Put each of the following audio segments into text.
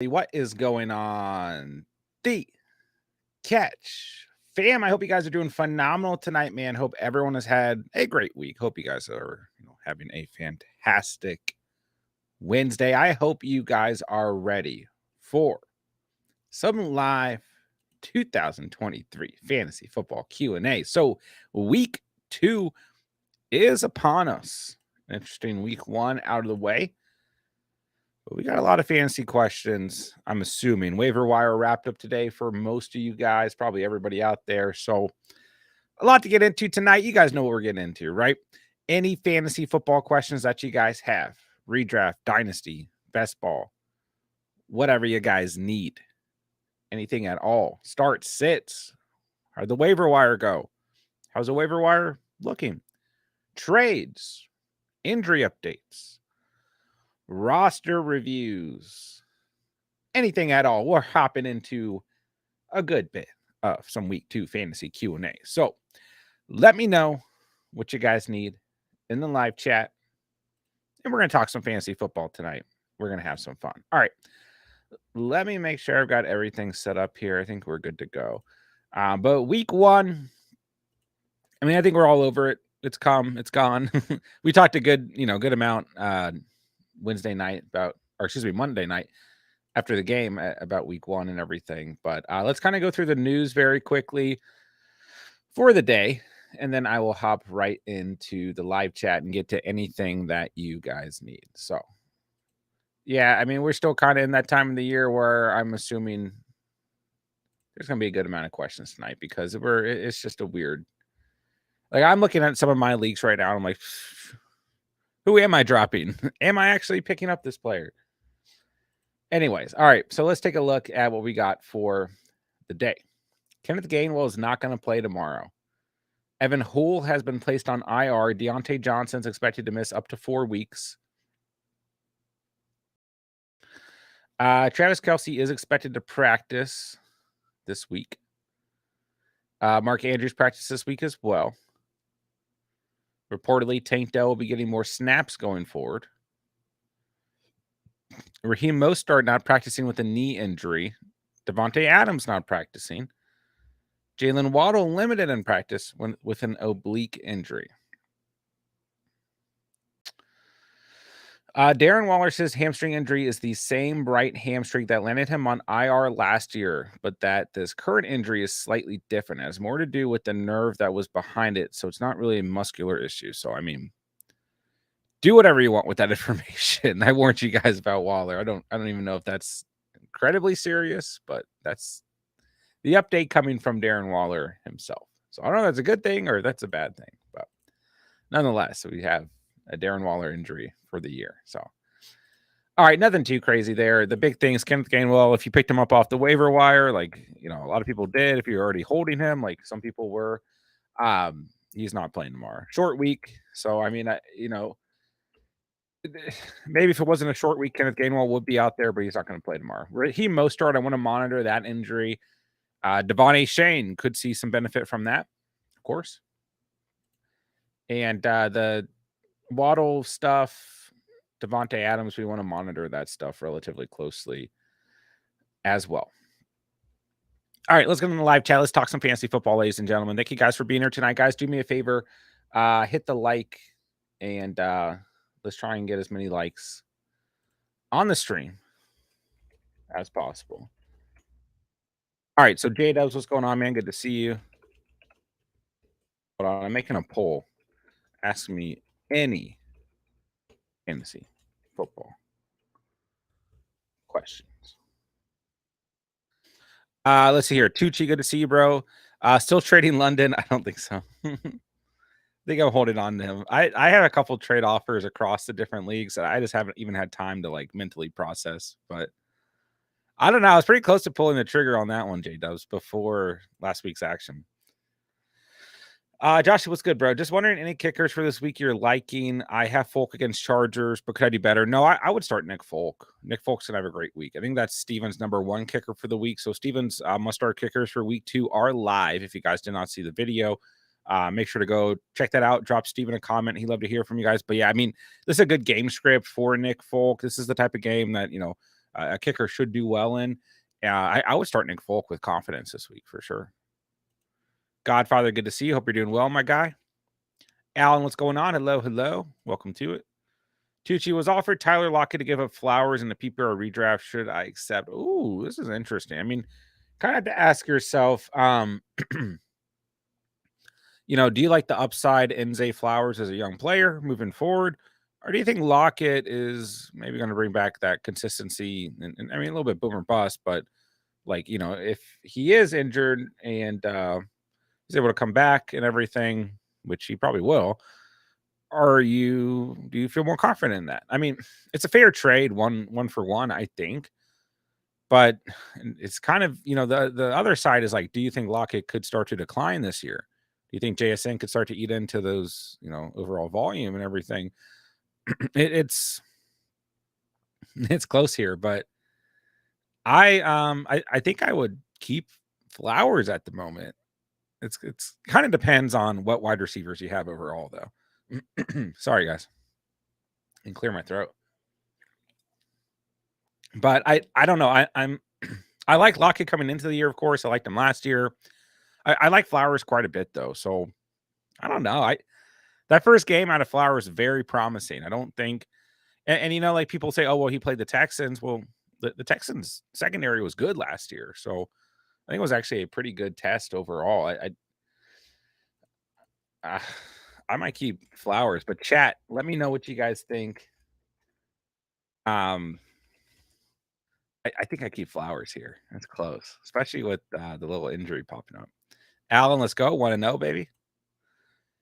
What is going on? The Catch fam, I hope you guys are doing phenomenal tonight, man. Hope everyone has had a great week. Hope you guys are, having a fantastic Wednesday. I hope you guys are ready for some live 2023 fantasy football Q&A. So, week 2 is upon us. Interesting week 1 out of the way. But we got a lot of fantasy questions, I'm assuming. Waiver wire wrapped up today for most of you guys, probably everybody out there. So a lot to get into tonight. You guys know what we're getting into, right? Any fantasy football questions that you guys have, redraft, dynasty, best ball, whatever you guys need, anything at all. Start, sits. How'd the waiver wire go? How's the waiver wire looking? Trades, injury updates, roster reviews, anything at all. We're hopping into a good bit of some week 2 fantasy Q&A. So let me know what you guys need in the live chat. And we're going to talk some fantasy football tonight. We're going to have some fun. All right. Let me make sure I've got everything set up here. I think we're good to go. But week 1, I think we're all over it. It's come, it's gone. We talked a good amount Monday night after the game about week 1 and everything. But let's kind of go through the news very quickly for the day, and then I will hop right into the live chat and get to anything that you guys need. So, yeah, we're still kind of in that time of the year where I'm assuming there's going to be a good amount of questions tonight because it's just a weird. Like, I'm looking at some of my leagues right now. And I'm like, who am I dropping? Am I actually picking up this player? Anyways, all right. So let's take a look at what we got for the day. Kenneth Gainwell is not going to play tomorrow. Evan Hull has been placed on IR. Deontay Johnson's expected to miss up to 4 weeks. Travis Kelce is expected to practice this week. Mark Andrews practiced this week as well. Reportedly, Tank Dell will be getting more snaps going forward. Raheem Mostert not practicing with a knee injury. Devontae Adams not practicing. Jalen Waddle limited in practice with an oblique injury. Darren Waller says hamstring injury is the same right hamstring that landed him on IR last year, but that this current injury is slightly different. It has more to do with the nerve that was behind it, so it's not really a muscular issue. So, do whatever you want with that information. I warned you guys about Waller. I don't even know if that's incredibly serious, but that's the update coming from Darren Waller himself. So I don't know if that's a good thing or that's a bad thing, but nonetheless, we have a Darren Waller injury for the year. So, all right, nothing too crazy there. The big thing is Kenneth Gainwell. If you picked him up off the waiver wire, like, a lot of people did, if you're already holding him, like some people were, he's not playing tomorrow. Short week. So, maybe if it wasn't a short week, Kenneth Gainwell would be out there, but he's not going to play tomorrow. Raheem Mostert, I want to monitor that injury. Devon A. Shane could see some benefit from that, of course. And the Waddle stuff, Devontae Adams, we want to monitor that stuff relatively closely as well. All right, let's get in the live chat. Let's talk some fantasy football, ladies and gentlemen. Thank you guys for being here tonight. Guys, do me a favor. Hit the like, and let's try and get as many likes on the stream as possible. All right, so J-Dubs, what's going on, man? Good to see you. Hold on, I'm making a poll. Ask me any fantasy football questions. Let's see here. Tucci, good to see you, bro. Still trading London? I don't think so. I think I'm holding on to him. I have a couple trade offers across the different leagues that I just haven't even had time to mentally process. But I don't know. I was pretty close to pulling the trigger on that one, J-Dubs, before last week's action. Josh, what's good, bro? Just wondering, any kickers for this week you're liking? I have Folk against Chargers, but could I do better? No, I would start Nick Folk. Nick Folk's going to have a great week. I think that's Steven's number 1 kicker for the week. So Steven's must-start kickers for week 2 are live. If you guys did not see the video, make sure to go check that out. Drop Steven a comment. He'd love to hear from you guys. But yeah, this is a good game script for Nick Folk. This is the type of game that, a kicker should do well in. I would start Nick Folk with confidence this week for sure. Godfather, good to see you. Hope you're doing well, my guy. Alan, what's going on? Hello, hello. Welcome to it. Tucci was offered Tyler Lockett to give up Flowers in the PPR redraft. Should I accept? Ooh, this is interesting. I mean, kind of have to ask yourself, do you like the upside in Zay Flowers as a young player moving forward? Or do you think Lockett is maybe going to bring back that consistency? And I mean, a little bit boomer bust, but if he is injured and he's able to come back and everything, which he probably will, do you feel more confident in that? I mean, it's a fair trade, one for one, I think. But it's kind of, the other side is like, do you think Lockett could start to decline this year? Do you think JSN could start to eat into those, overall volume and everything? It's close here, but I think I would keep Flowers at the moment. It's kind of depends on what wide receivers you have overall, though. Sorry, guys, and clear my throat. But I don't know. I like Lockett coming into the year, of course. I liked him last year. I like Flowers quite a bit though. So I don't know. That first game out of Flowers very promising. I don't think and like people say, oh well, he played the Texans. Well, the Texans secondary was good last year. So I think it was actually a pretty good test overall. I might keep Flowers, but chat, let me know what you guys think. I think I keep Flowers here. That's close, especially with the little injury popping up. Alan, let's go. Want to know, baby?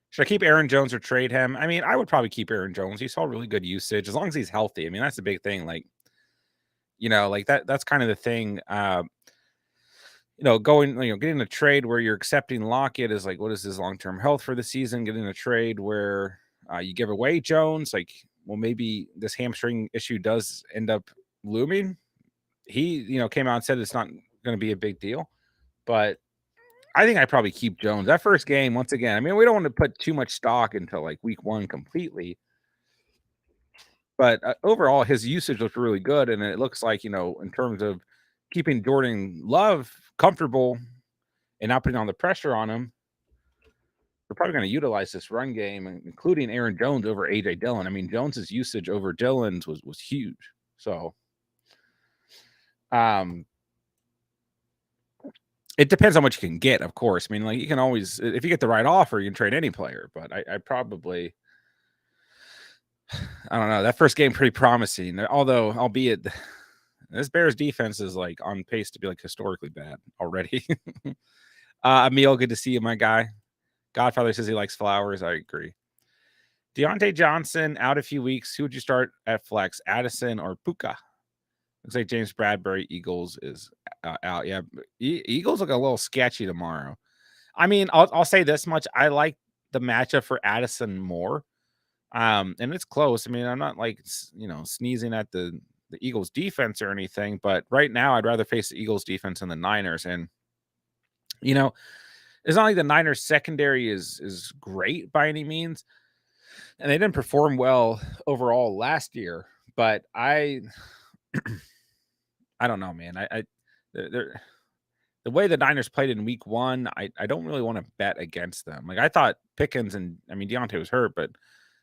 Should I keep Aaron Jones or trade him? I mean, I would probably keep Aaron Jones. He saw really good usage as long as he's healthy. I mean, that's the big thing. Like that's kind of the thing. Getting a trade where you're accepting Lockett is like, what is his long-term health for the season? Getting a trade where you give away Jones, like, well, maybe this hamstring issue does end up looming. He, came out and said it's not going to be a big deal, but I think I probably keep Jones. That first game, once again, I mean, we don't want to put too much stock into like week one completely, but overall, his usage looks really good, and it looks like, in terms of keeping Jordan Love comfortable and not putting on the pressure on him, we're probably going to utilize this run game, including Aaron Jones over AJ Dillon. I mean, Jones's usage over Dillon's was huge. So, it depends on what you can get, of course. I mean, like you can always, if you get the right offer, you can trade any player. But I probably, I don't know. That first game pretty promising, although albeit this Bears defense is like on pace to be like historically bad already. Emil, good to see you, my guy. Godfather says he likes Flowers. I agree. Deontay Johnson out a few weeks. Who would you start at flex, Addison or Puka? Looks like James Bradbury, Eagles is out. Yeah, Eagles look a little sketchy tomorrow. I mean, I'll say this much: I like the matchup for Addison more, and it's close. I mean, I'm not like sneezing at the Eagles defense or anything, but right now I'd rather face the Eagles defense than the Niners. And it's not like the Niners secondary is great by any means, and they didn't perform well overall last year. But I don't know, man. The way the Niners played in week one, I don't really want to bet against them. Like I thought Pickens Deontay was hurt, but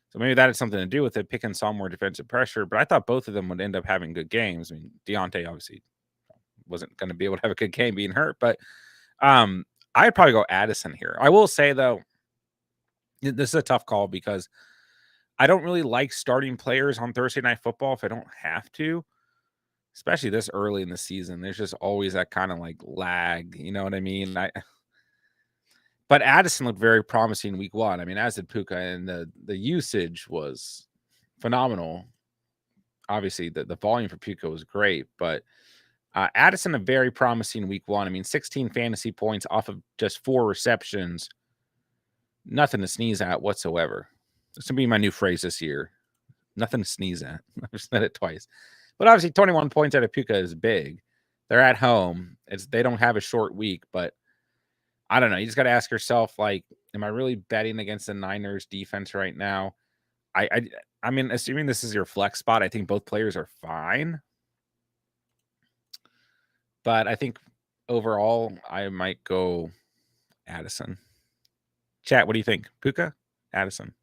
so maybe that had something to do with it. Pickens saw more defensive pressure, but I thought both of them would end up having good games. I mean, Deontay obviously wasn't going to be able to have a good game being hurt, but I'd probably go Addison here. I will say though, this is a tough call because I don't really like starting players on Thursday Night Football if I don't have to, especially this early in the season. There's just always that kind of like lag, you know what I mean? But Addison looked very promising week one. I mean, as did Puka, and the usage was phenomenal. Obviously, the volume for Puka was great, but Addison a very promising week one. I mean, 16 fantasy points off of just 4 receptions. Nothing to sneeze at whatsoever. This will be my new phrase this year. Nothing to sneeze at. I've said it twice. But obviously, 21 points out of Puka is big. They're at home. They don't have a short week, but I don't know. You just got to ask yourself, like, am I really betting against the Niners defense right now? I mean, assuming this is your flex spot, I think both players are fine. But I think overall, I might go Addison. Chat, what do you think? Puka? Addison.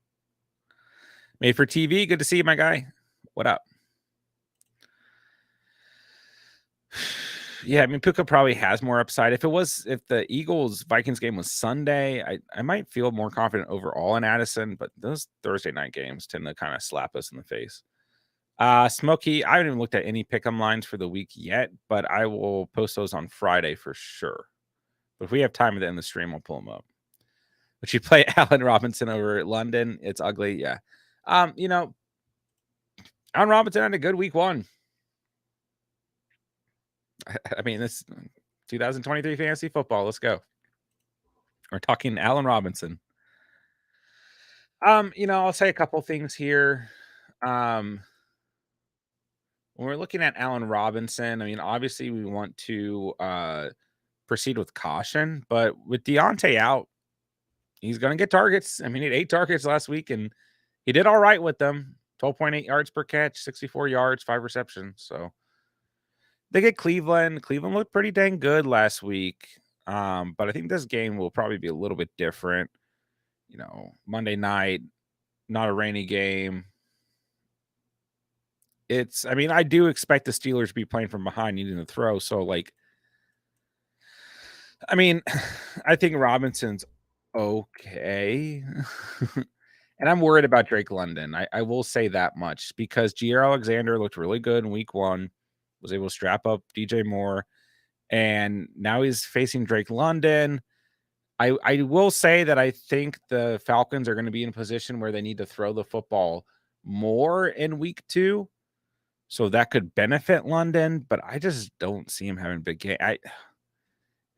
Made for TV. Good to see you, my guy. What up? Yeah, I mean, Puka probably has more upside. If the Eagles Vikings game was Sunday, I might feel more confident overall in Addison, but those Thursday night games tend to kind of slap us in the face. Smokey, I haven't even looked at any pick'em lines for the week yet, but I will post those on Friday for sure. But if we have time at the end of the stream, I'll pull them up. But you play Allen Robinson over at London. It's ugly. Yeah. Allen Robinson had a good week 1. I mean, this 2023 fantasy football. Let's go. We're talking Allen Robinson. I'll say a couple things here. When we're looking at Allen Robinson, I mean, obviously we want to proceed with caution, but with Deontay out, he's going to get targets. I mean, he had 8 targets last week, and he did all right with them. 12.8 yards per catch, 64 yards, 5 receptions. So they get Cleveland. Cleveland looked pretty dang good last week. But I think this game will probably be a little bit different. Monday night, not a rainy game. I do expect the Steelers to be playing from behind, needing to throw. So, I think Robinson's okay. And I'm worried about Drake London. I will say that much because Jaire Alexander looked really good in week 1, was able to strap up DJ Moore, and now he's facing Drake London. I will say that I think the Falcons are going to be in a position where they need to throw the football more in week 2. So that could benefit London, but I just don't see him having a big game.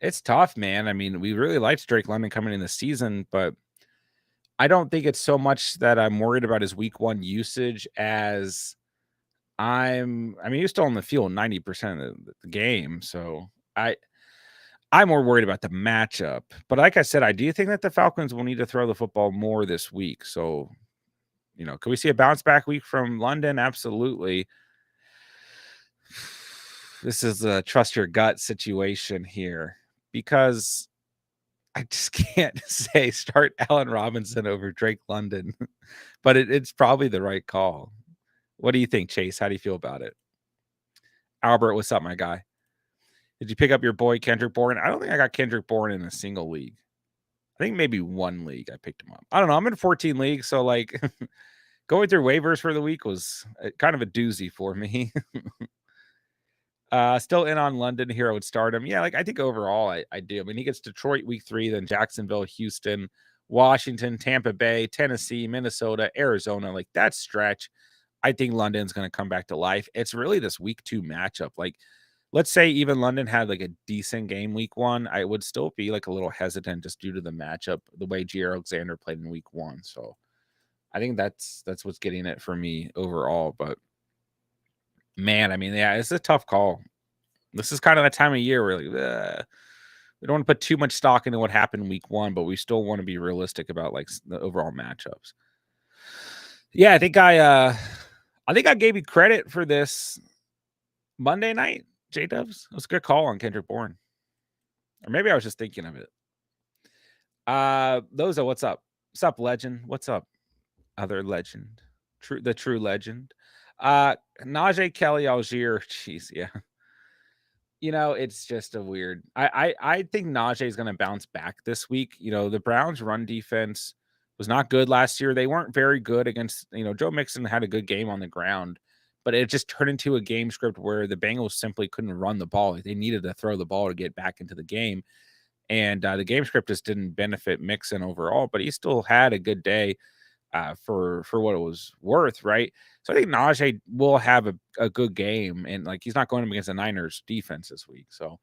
It's tough, man. I mean, we really liked Drake London coming in the season, but I don't think it's so much that I'm worried about his week 1 usage as he's still on the field 90% of the game. So I'm more worried about the matchup. But like I said, I do think that the Falcons will need to throw the football more this week. So, can we see a bounce back week from London? Absolutely. This is a trust your gut situation here because I just can't say start Allen Robinson over Drake London, but it's probably the right call. What do you think, Chase? How do you feel about it? Albert, what's up, my guy? Did you pick up your boy Kendrick Bourne? I don't think I got Kendrick Bourne in a single league. I think maybe 1 league I picked him up. I don't know. I'm in 14 leagues, so going through waivers for the week was kind of a doozy for me. Still in on London here. I would start him. Yeah, I think overall I do. I mean, he gets Detroit week 3, then Jacksonville, Houston, Washington, Tampa Bay, Tennessee, Minnesota, Arizona. That stretch, I think London's going to come back to life. It's really this week 2 matchup. Let's say even London had a decent game week 1, I would still be a little hesitant just due to the matchup, the way Jaire Alexander played in week 1. So I think that's what's getting it for me overall. But man, it's a tough call. This is kind of that time of year where we don't want to put too much stock into what happened in week 1, but we still want to be realistic about the overall matchups. Yeah, I think I gave you credit for this Monday night, J-Dubs. It was a good call on Kendrick Bourne. Or maybe I was just thinking of it. Those are what's up? What's up, legend? What's up? Other legend. The true legend. Najee Kelly Algier. Jeez, yeah. It's just a weird. I think Najee is going to bounce back this week. The Browns' run defense was not good last year. They weren't very good against. Joe Mixon had a good game on the ground, but it just turned into a game script where the Bengals simply couldn't run the ball. They needed to throw the ball to get back into the game, and the game script just didn't benefit Mixon overall. But he still had a good day for what it was worth, right? So I think Najee will have a good game, and he's not going up against the Niners defense this week. So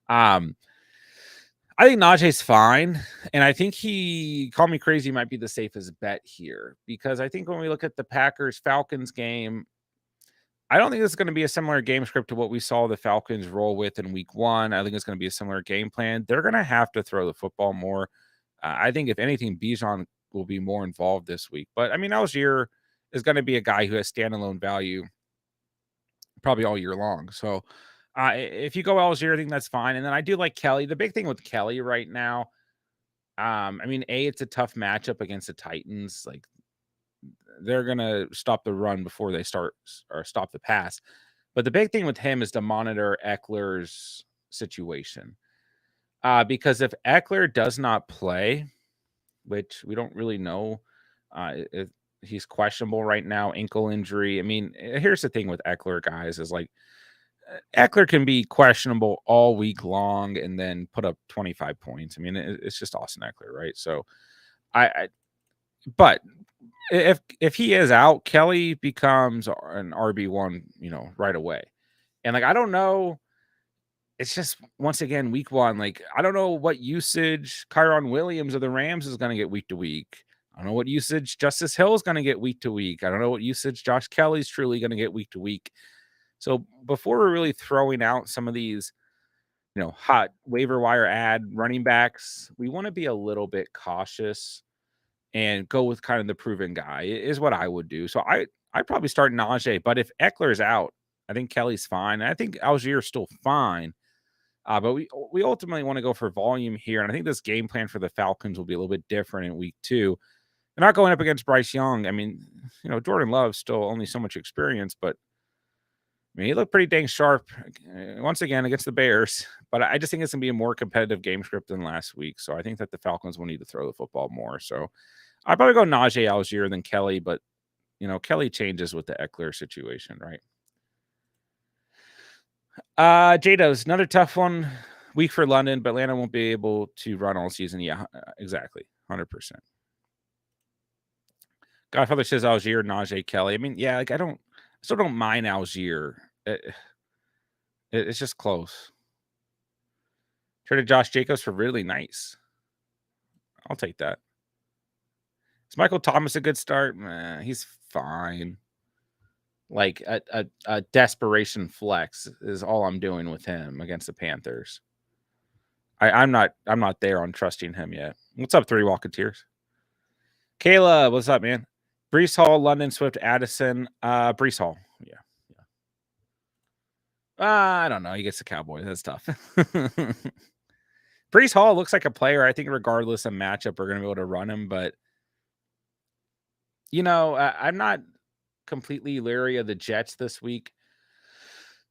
I think Najee's fine, and I think he, call me crazy, might be the safest bet here because I think when we look at the Packers-Falcons game, I don't think this is going to be a similar game script to what we saw the Falcons roll with in week 1. I think it's going to be a similar game plan. They're going to have to throw the football more. I think if anything, Bijan will be more involved this week. But Algier is going to be a guy who has standalone value probably all year long. So If you go Algier, I think that's fine. And then I do like Kelly. The big thing with Kelly right now, I mean, it's a tough matchup against the Titans. Like, they're gonna stop the run before they start or stop the pass. But the big thing with him is to monitor Eckler's situation. Because if Eckler does not play, which we don't really know, if he's questionable right now, ankle injury. I mean, here's the thing with Eckler, guys, is like Eckler can be questionable all week long and then put up 25 points. I mean, it's just Austin Eckler, right? So but if he is out, Kelly becomes an RB1, right away. And like, I don't know. It's just, once again, week one. Like, I don't know what usage Kyron Williams of the Rams is going to get week to week. I don't know what usage Justice Hill is going to get week to week. I don't know what usage Josh Kelly's truly going to get week to week. So before we're really throwing out some of these, hot waiver wire ad running backs, we want to be a little bit cautious and go with kind of the proven guy is what I would do. So I'd probably start Najee, but if Eckler's out, I think Kelly's fine. I think Algier's still fine. But we ultimately want to go for volume here. And I think this game plan for the Falcons will be a little bit different in week 2. They're not going up against Bryce Young. I mean, Jordan Love's still only so much experience, but I mean, he looked pretty dang sharp once again against the Bears. But I just think it's going to be a more competitive game script than last week. So I think that the Falcons will need to throw the football more. So I'd probably go Najee, Algier than Kelly, but Kelly changes with the Eckler situation, right? Jados, another tough one. Week for London, but Atlanta won't be able to run all season. Yeah, exactly. 100%. Godfather says Algier, Najee, Kelly. I mean, yeah, like I still don't mind Algier. It's just close. Traded Josh Jacobs for really nice. I'll take that. Is Michael Thomas a good start? He's fine. Like a desperation flex is all I'm doing with him against the Panthers. I'm not there on trusting him yet. What's up, 3 Walketeers? Kayla, what's up, man? Brees Hall, London, Swift, Addison. Brees Hall. Yeah. I don't know. He gets the Cowboys. That's tough. Brees Hall looks like a player. I think regardless of matchup, we're going to be able to run him. But, I'm not completely leery of the Jets this week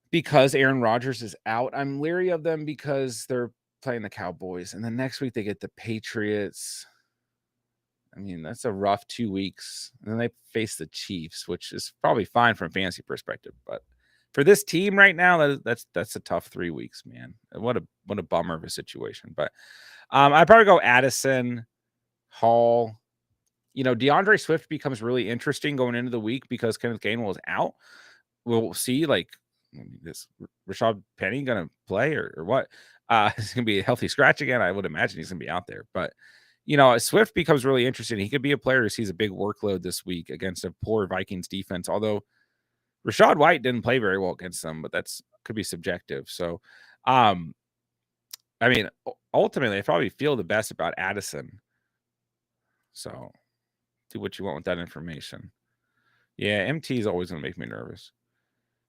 because Aaron Rodgers is out. I'm leery of them because they're playing the Cowboys. And then next week they get the Patriots. I mean, that's a rough 2 weeks. And then they face the Chiefs, which is probably fine from a fantasy perspective. But for this team right now, that's a tough 3 weeks, man. What a bummer of a situation. But I'd probably go Addison, Hall. DeAndre Swift becomes really interesting going into the week because Kenneth Gainwell is out. We'll see, like, this Rashad Penny going to play or what? It's going to be a healthy scratch again. I would imagine he's going to be out there. But, Swift becomes really interesting. He could be a player who sees a big workload this week against a poor Vikings defense, although Rachaad White didn't play very well against them, but that's could be subjective. So, I mean, ultimately, I probably feel the best about Addison. So, do what you want with that information. Yeah, MT is always going to make me nervous.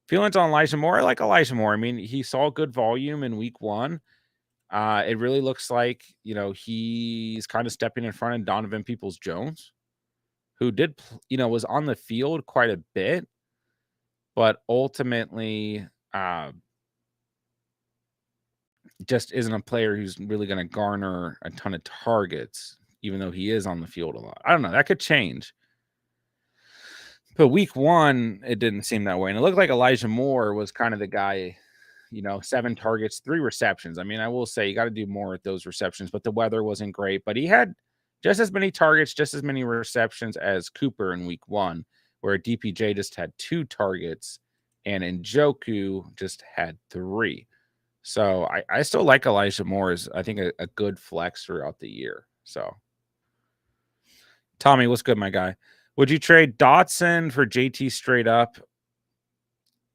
Feelings on Elijah Moore. I like Elijah Moore. I mean, he saw good volume in week 1. It really looks like, he's kind of stepping in front of Donovan Peoples-Jones, who did, was on the field quite a bit, but ultimately just isn't a player who's really going to garner a ton of targets, even though he is on the field a lot. I don't know. That could change. But week 1, it didn't seem that way. And it looked like Elijah Moore was kind of the guy, 7 targets, 3 receptions. I mean, I will say you got to do more at those receptions, but the weather wasn't great. But he had just as many targets, just as many receptions as Cooper in week 1, where DPJ just had 2 targets and Njoku just had 3. So I still like Elijah Moore as, I think, a good flex throughout the year. So, Tommy, what's good, my guy? Would you trade Dotson for JT straight up?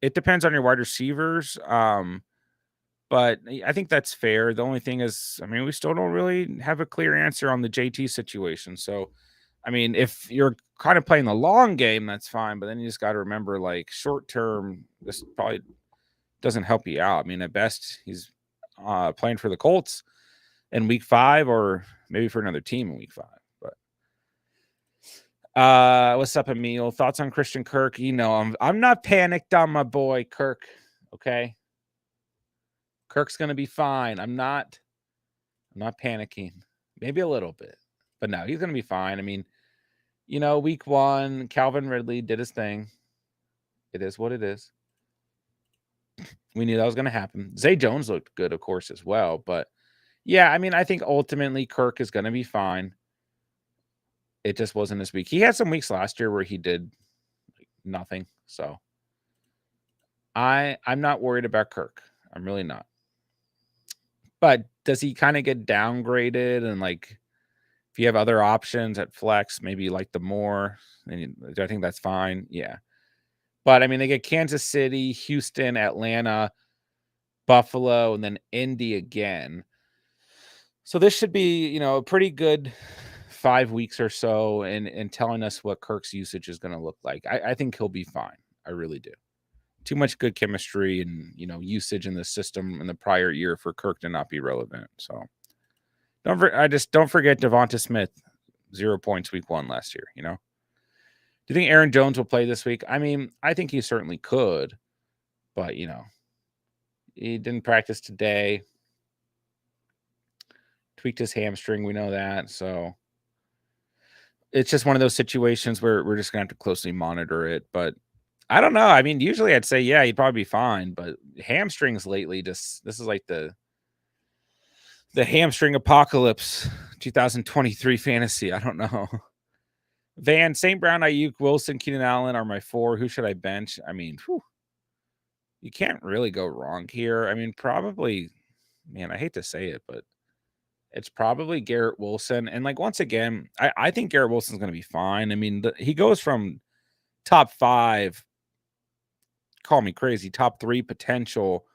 It depends on your wide receivers. But I think that's fair. The only thing is, I mean, we still don't really have a clear answer on the JT situation. So, I mean, if you're kind of playing the long game, that's fine. But then you just got to remember, like, short term, this probably doesn't help you out. I mean, at best, he's playing for the Colts in week 5 or maybe for another team in week 5. But what's up, Emil? Thoughts on Christian Kirk? You know, I'm not panicked on my boy Kirk. Okay. Kirk's gonna be fine. I'm not panicking. Maybe a little bit. But no, he's gonna be fine. I mean, you know, week 1, Calvin Ridley did his thing. It is what it is. We knew that was gonna happen. Zay Jones looked good, of course, as well. But yeah, I mean, I think ultimately Kirk is gonna be fine. It just wasn't this week. He had some weeks last year where he did nothing. So I'm not worried about Kirk. I'm really not. But does he kind of get downgraded? And like, if you have other options at flex, maybe you like the more, and I think that's fine. Yeah. But I mean, they get Kansas City, Houston, Atlanta, Buffalo, and then Indy again. So this should be, you know, a pretty good 5 weeks or so in telling us what Kirk's usage is going to look like. I think he'll be fine. I really do. Too much good chemistry and, you know, usage in the system in the prior year for Kirk to not be relevant. So don't forget Devonta Smith, 0 points week 1 last year, you know. Do you think Aaron Jones will play this week? I mean, I think he certainly could, but you know, he didn't practice today. Tweaked his hamstring, we know that. So it's just one of those situations where we're just gonna have to closely monitor it. But I don't know. I mean, usually I'd say, yeah, he'd probably be fine, but hamstrings lately, this is like the hamstring apocalypse 2023 fantasy. I don't know. Van, St. Brown, Ayuk, Wilson, Keenan Allen are my 4. Who should I bench? I mean, you can't really go wrong here. I mean, probably, man, I hate to say it, but it's probably Garrett Wilson. And like, once again, I think Garrett Wilson's going to be fine. I mean, he goes from top 5, call me crazy, top 3 potential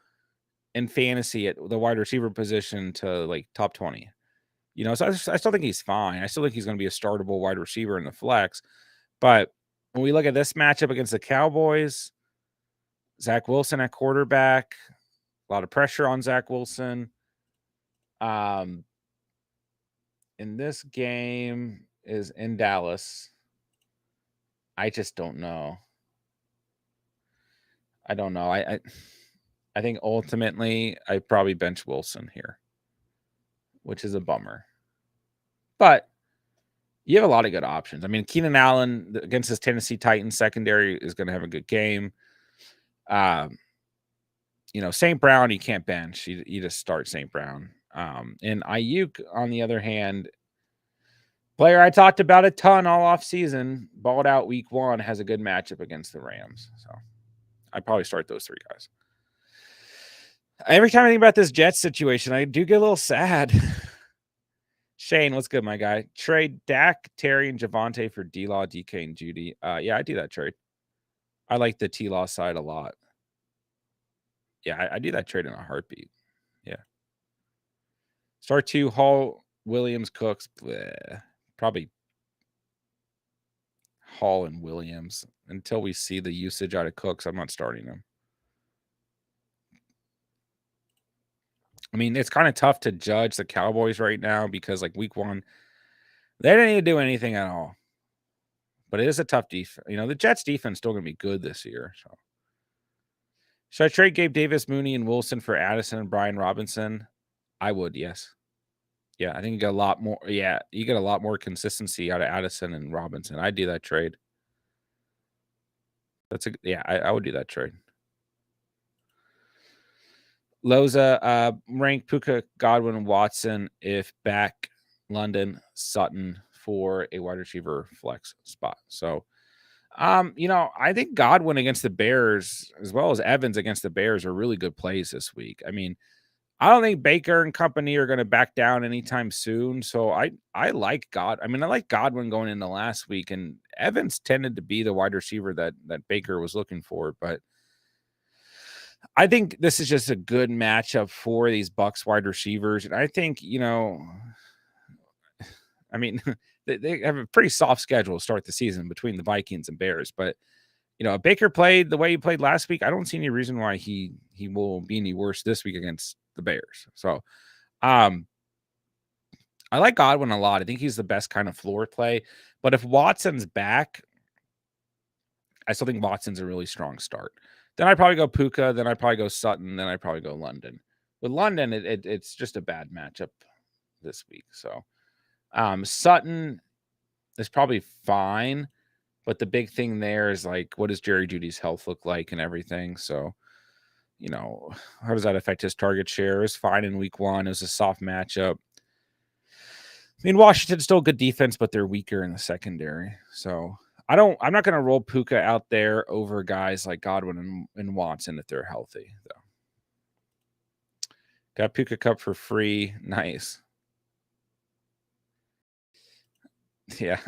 in fantasy at the wide receiver position to like top 20. You know, so I still think he's fine. I still think he's going to be a startable wide receiver in the flex. But when we look at this matchup against the Cowboys, Zach Wilson at quarterback, a lot of pressure on Zach Wilson. In this game is in Dallas. I just don't know. I don't know. I think ultimately I probably bench Wilson here, which is a bummer. But you have a lot of good options. I mean, Keenan Allen against his Tennessee Titans secondary is going to have a good game. You know, St. Brown, you can't bench. You just start St. Brown. And Ayuk, on the other hand, player I talked about a ton all off season, balled out week 1, has a good matchup against the Rams. So I'd probably start those 3 guys. Every time I think about this Jets situation, I do get a little sad. Shane, what's good, my guy? Trade Dak, Terry, and Javonte for D-Law, DK, and Judy. Yeah, I do that trade. I like the T-Law side a lot. Yeah, I do that trade in a heartbeat. Yeah. Start 2, Hall, Williams, Cooks. Bleh. Probably Hall and Williams. Until we see the usage out of Cooks, I'm not starting them. I mean, it's kind of tough to judge the Cowboys right now because, like, week 1, they didn't need to do anything at all. But it is a tough defense. You know, the Jets defense is still going to be good this year. So, should I trade Gabe Davis, Mooney, and Wilson for Addison and Brian Robinson? I would, yes. Yeah, I think you get a lot more. Yeah, you get a lot more consistency out of Addison and Robinson. I'd do that trade. I would do that trade. Loza, rank Puka, Godwin, and Watson if back London, Sutton for a wide receiver flex spot. So, you know, I think Godwin against the Bears, as well as Evans against the Bears, are really good plays this week. I mean, I don't think Baker and company are going to back down anytime soon. So I like I like Godwin going into last week, and Evans tended to be the wide receiver that Baker was looking for. But I think this is just a good matchup for these Bucs wide receivers. And I think, you know, I mean, they have a pretty soft schedule to start the season between the Vikings and Bears, but Baker played the way he played last week. I don't see any reason why he will be any worse this week against the Bears. So, I like Godwin a lot. I think he's the best kind of floor play. But if Watson's back, I still think Watson's a really strong start. Then I'd probably go Puka. Then I'd probably go Sutton. Then I'd probably go London. With London, it's just a bad matchup this week. So, Sutton is probably fine. But the big thing there is like, what does Jerry Judy's health look like and everything? So, how does that affect his target share? It was fine in week 1. It was a soft matchup. I mean, Washington's still a good defense, but they're weaker in the secondary. So I'm not going to roll Puka out there over guys like Godwin and Watson if they're healthy, though. Got Puka Cup for free. Nice. Yeah.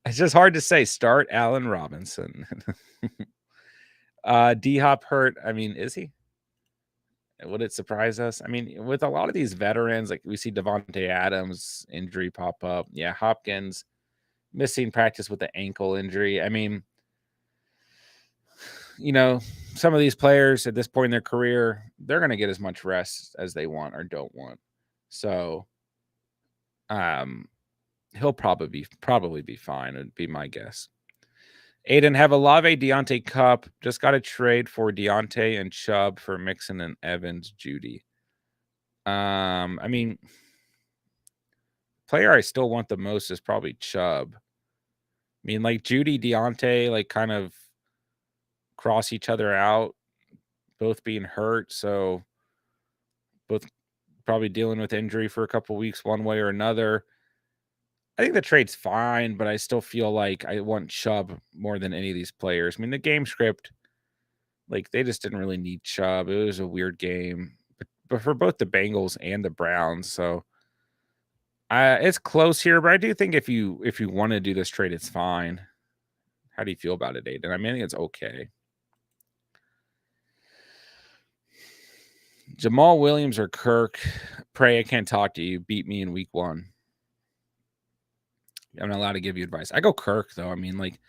It's just hard to say. Start Allen Robinson. D-Hop hurt. I mean, is he? Would it surprise us? I mean, with a lot of these veterans, like we see Devontae Adams injury pop up. Yeah, Hopkins missing practice with the ankle injury. I mean, some of these players at this point in their career, they're going to get as much rest as they want or don't want. So, he'll probably be fine. Would be my guess. Aiden, have Olave, Deontay Cup. Just got a trade for Deontay and Chubb for Mixon and Evans, Judy. I mean, player I still want the most is probably Chubb. I mean, like Judy, Deontay, like kind of cross each other out, both being hurt. So both probably dealing with injury for a couple weeks, one way or another. I think the trade's fine, but I still feel like I want Chubb more than any of these players. I mean, the game script, like they just didn't really need Chubb. It was a weird game, but for both the Bengals and the Browns. So it's close here, but I do think if you want to do this trade, it's fine. How do you feel about it, Aiden? I mean, I think it's okay. Jamal Williams or Kirk? Pray I can't talk to you. Beat me in week 1. I'm not allowed to give you advice. I go Kirk, though. I mean, like,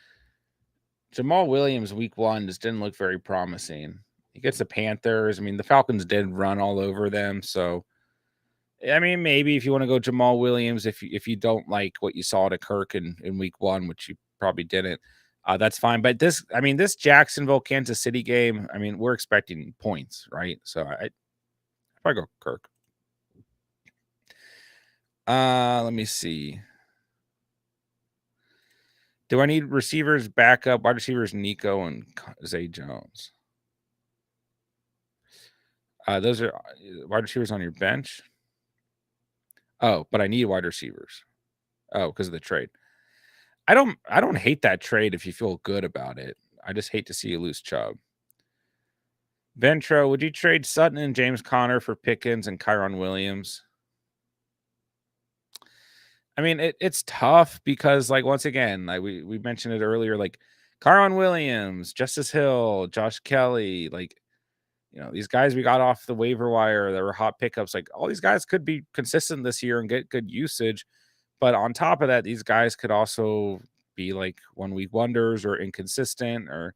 Jamal Williams week 1 just didn't look very promising. He gets the Panthers. I mean, the Falcons did run all over them. So, I mean, maybe if you want to go Jamal Williams, if you don't like what you saw to Kirk in week 1, which you probably didn't, that's fine. But this Jacksonville, Kansas City game, I mean, we're expecting points, right? So I probably go Kirk. Let me see. Do I need receivers backup? Wide receivers Nico and Zay Jones. Those are wide receivers on your bench. Oh, but I need wide receivers. Oh, because of the trade. I don't hate that trade if you feel good about it. I just hate to see you lose Chubb. Ventro, would you trade Sutton and James Conner for Pickens and Kyron Williams? I mean, it's tough because, like, once again, like we mentioned it earlier, like Kyron Williams, Justice Hill, Josh Kelly, like, these guys we got off the waiver wire that were hot pickups. Like, all these guys could be consistent this year and get good usage. But on top of that, these guys could also be like 1-week wonders or inconsistent or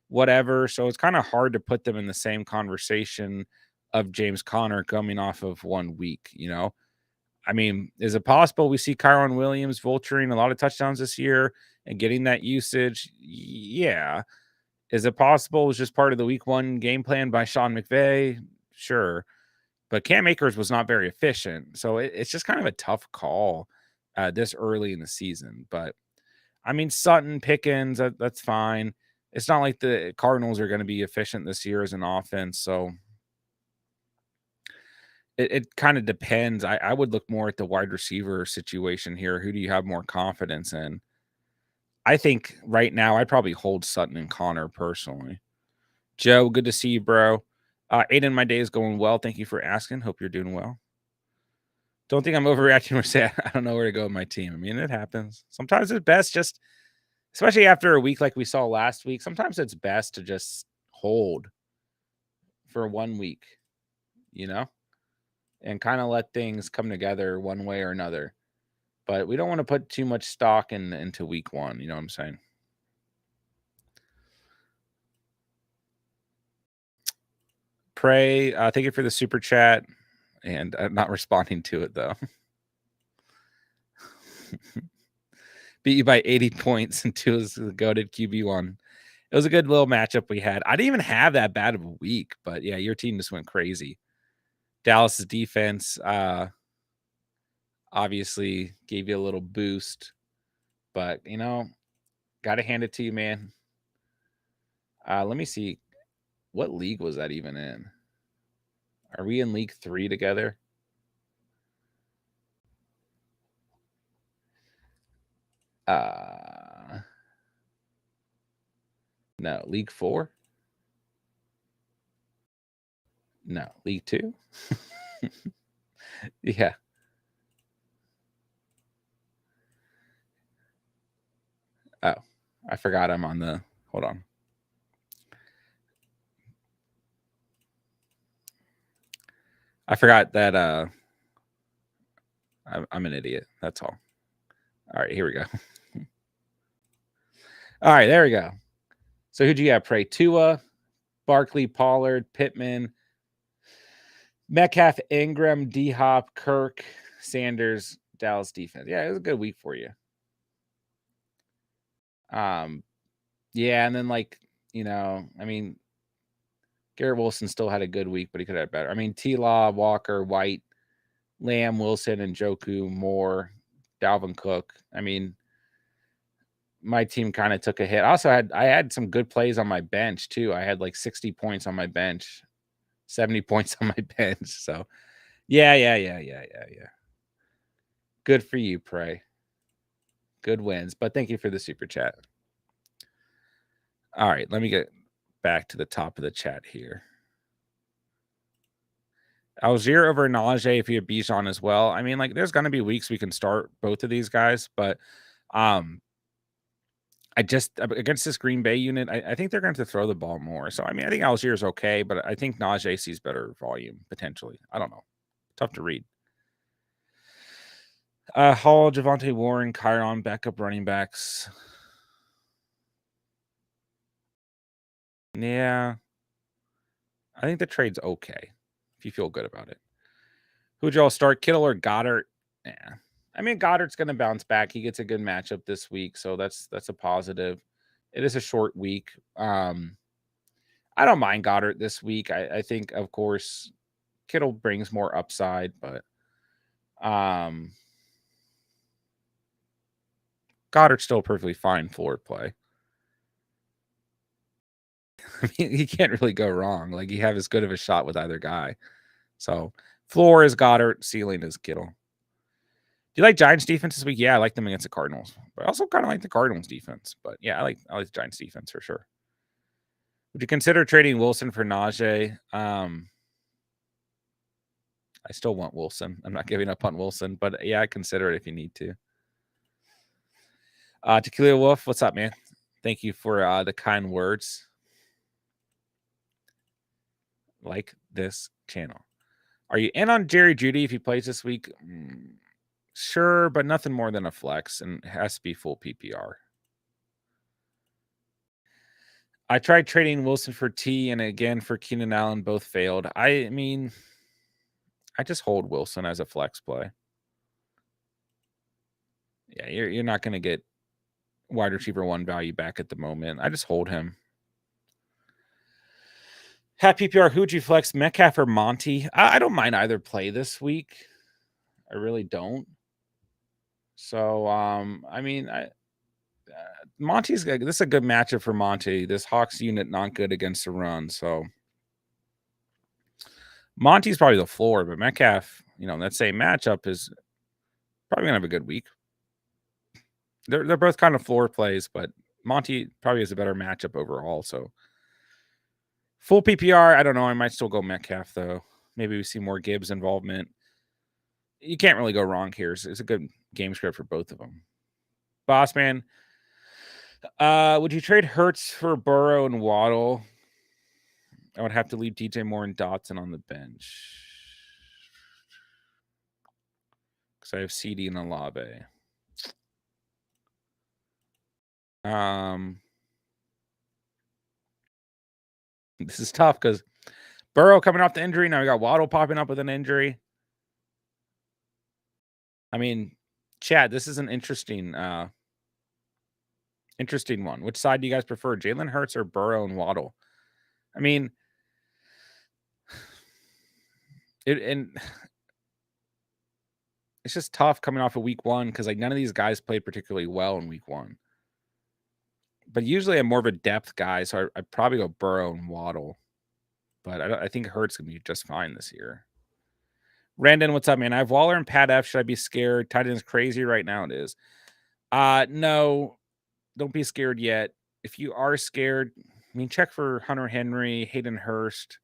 whatever. So it's kind of hard to put them in the same conversation of James Conner coming off of 1 week, I mean, is it possible we see Kyron Williams vulturing a lot of touchdowns this year and getting that usage? Yeah. Is it possible it was just part of the week 1 game plan by Sean McVay? Sure. But Cam Akers was not very efficient. So it's just kind of a tough call this early in the season. But I mean, Sutton, Pickens, that's fine. It's not like the Cardinals are going to be efficient this year as an offense. So it kind of depends. I would look more at the wide receiver situation here. Who do you have more confidence in? I think right now I'd probably hold Sutton and Connor personally. Joe, good to see you, bro. Aiden, my day is going well. Thank you for asking. Hope you're doing well. Don't think I'm overreacting or say I don't know where to go with my team. I mean, it happens. Sometimes it's best just, especially after a week like we saw last week, sometimes it's best to just hold for 1 week, and kind of let things come together one way or another. But we don't want to put too much stock into week 1. You know what I'm saying? Pray, thank you for the super chat, and I'm not responding to it though. Beat you by 80 points and 2 was the goated QB1. It was a good little matchup we had. I didn't even have that bad of a week, but yeah, your team just went crazy. Dallas's defense obviously gave you a little boost, but you know, gotta hand it to you, man. Let me see. What league was that even in? Are we in League 3 together? No, League 4? No, League 2? Yeah. Oh, I forgot I'm on the, hold on. I forgot that I'm an idiot. That's all. All right, here we go. All right, there we go. So who'd you have? Pray Tua, Barkley, Pollard, Pittman, Metcalf, Ingram, D-Hop, Kirk, Sanders, Dallas defense. Yeah, it was a good week for you. Yeah, and then like, you know, I mean, Garrett Wilson still had a good week, but he could have had better. I mean, T-Law, Walker, White, Lamb, Wilson, and Njoku, Moore, Dalvin Cook. I mean, my team kind of took a hit. I had some good plays on my bench too. I had like 60 points on my bench, 70 points on my bench. So yeah. Good for you, Pray. Good wins. But thank you for the super chat. All right, let me get back to the top of the chat here. Algier over Najee if you have Bijan as well. I mean, like, there's going to be weeks we can start both of these guys, but I just against this Green Bay unit, I think they're going to throw the ball more. So I mean, I think Algier is okay, but I think Najee sees better volume potentially. I don't know. Tough to read. Hall, Javonte Warren, Kyron, backup running backs. Yeah, I think the trade's okay if you feel good about it. Who'd y'all start, Kittle or Goddard? Yeah, I mean Goddard's going to bounce back. He gets a good matchup this week, so that's a positive. It is a short week. I don't mind Goddard this week. I think, of course, Kittle brings more upside, but Goddard's still perfectly fine floor play. I mean, he can't really go wrong. Like, you have as good of a shot with either guy. So, floor is Goddard, ceiling is Kittle. Do you like Giants defense this week? Yeah, I like them against the Cardinals. But I also kind of like the Cardinals defense. But yeah, I like the Giants defense for sure. Would you consider trading Wilson for Najee? I still want Wilson. I'm not giving up on Wilson, but yeah, I consider it if you need to. Tequila Wolf, what's up, man? Thank you for the kind words. Like this channel. Are you in on Jerry Jeudy if he plays this week? Sure, but nothing more than a flex, and it has to be full PPR. I tried trading Wilson for T and again for Keenan Allen. Both failed. I mean, I just hold Wilson as a flex play. Yeah, you're not going to get wide receiver 1 value back at the moment. I just hold him. Hat PPR, who'd you flex, Metcalf or Monty? I don't mind either play this week. I really don't. So, I mean, Monty's good. This is a good matchup for Monty. This Hawks unit not good against the run. So, Monty's probably the floor, but Metcalf, that same matchup is probably going to have a good week. They're both kind of floor plays, but Monty probably has a better matchup overall. So, full PPR, I don't know. I might still go Metcalf, though. Maybe we see more Gibbs involvement. You can't really go wrong here. It's a good game script for both of them. Boss man, would you trade Hurts for Burrow and Waddle? I would have to leave DJ Moore and Dotson on the bench because I have CD and Olave. This is tough because Burrow coming off the injury. Now we got Waddle popping up with an injury. I mean, Chad, this is an interesting one. Which side do you guys prefer, Jalen Hurts or Burrow and Waddle? I mean, it's just tough coming off of week one because like none of these guys played particularly well in week one. But usually I'm more of a depth guy, so I'd probably go Burrow and Waddle. But I think Hurts can be just fine this year. Randon, what's up, man? I have Waller and Pat F. Should I be scared? Tight end's crazy right now. It is. No, don't be scared yet. If you are scared, I mean, check for Hunter Henry, Hayden Hurst.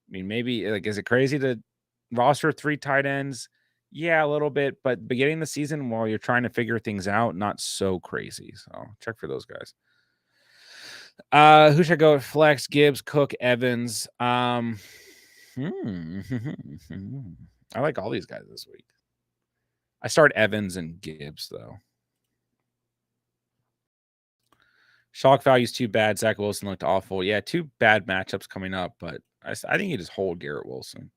I mean, maybe like, is it crazy to roster 3 tight ends? Yeah, a little bit, but beginning of the season while you're trying to figure things out, not so crazy. So check for those guys. Who should I go with? Flex, Gibbs, Cook, Evans. I like all these guys this week. I start Evans and Gibbs though. Shock value's too bad. Zach Wilson looked awful. Yeah, 2 bad matchups coming up, but I think you just hold Garrett Wilson.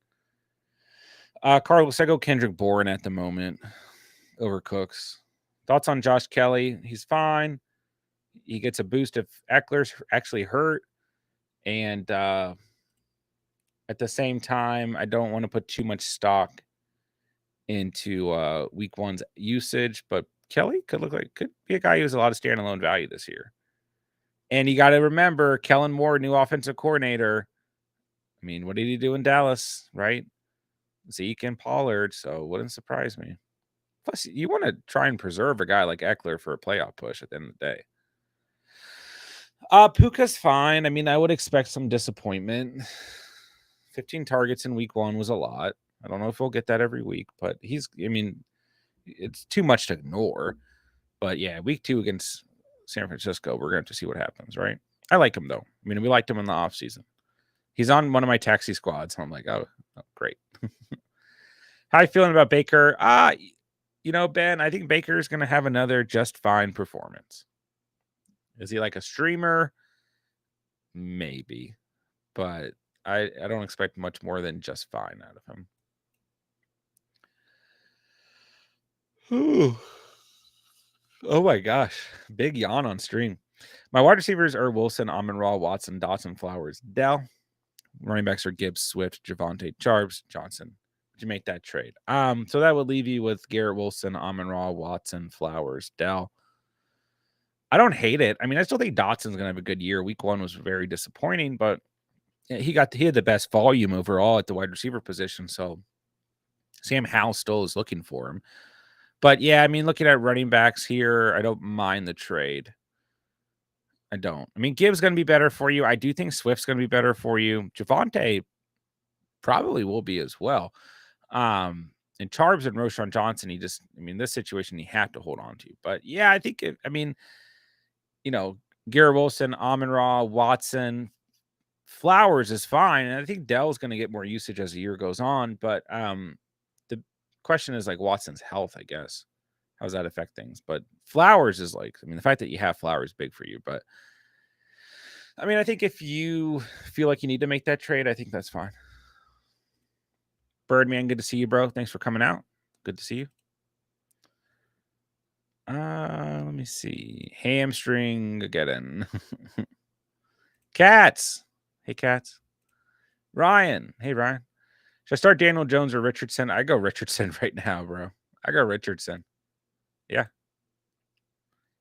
Carlos, I go Kendrick Bourne at the moment over Cooks. Thoughts on Josh Kelly? He's fine. He gets a boost if Eckler's actually hurt. And at the same time, I don't want to put too much stock into week one's usage, but Kelly could be a guy who has a lot of standalone value this year. And you got to remember, Kellen Moore, new offensive coordinator. I mean, what did he do in Dallas, right? Zeke and Pollard, so wouldn't surprise me. Plus, you want to try and preserve a guy like Eckler for a playoff push at the end of the day. Puka's fine. I mean, I would expect some disappointment. 15 targets in week one was a lot. I don't know if we'll get that every week, but it's too much to ignore. But yeah, week 2 against San Francisco, we're going to have to see what happens, right? I like him, though. I mean, we liked him in the offseason. He's on one of my taxi squads, so I'm like, oh great. How you feeling about Baker? Ben, I think Baker is going to have another just fine performance. Is he like a streamer? Maybe. But I don't expect much more than just fine out of him. Ooh. Oh my gosh. Big yawn on stream. My wide receivers are Wilson, Amon-Ra, Watson, Dawson, Flowers, Dell. Running backs are Gibbs, Swift, Javonte, Charbs, Johnson. Did you make that trade? So that would leave you with Garrett Wilson, Amon-Ra, Watson, Flowers, Dell. I don't hate it. I mean, I still think Dotson's gonna have a good year. Week 1 was very disappointing, but he had the best volume overall at the wide receiver position. So Sam Howell still is looking for him. But yeah, I mean, looking at running backs here, I don't mind the trade. I don't. I mean, Gibbs going to be better for you. I do think Swift's going to be better for you. Javonte probably will be as well. And Charbs and Roschon Johnson, this situation you have to hold on to. But yeah, I think Garrett Wilson, Amon-Ra, Watson, Flowers is fine. And I think Dell's going to get more usage as the year goes on. But the question is like Watson's health, I guess. How does that affect things? But Flowers is the fact that you have Flowers is big for you. But I think if you feel like you need to make that trade, I think that's fine. Birdman, good to see you, bro. Thanks for coming out. Good to see you. Let me see. Hamstring again. Cats. Hey, Cats. Ryan. Hey, Ryan. Should I start Daniel Jones or Richardson? I go Richardson right now, bro. I go Richardson. Yeah.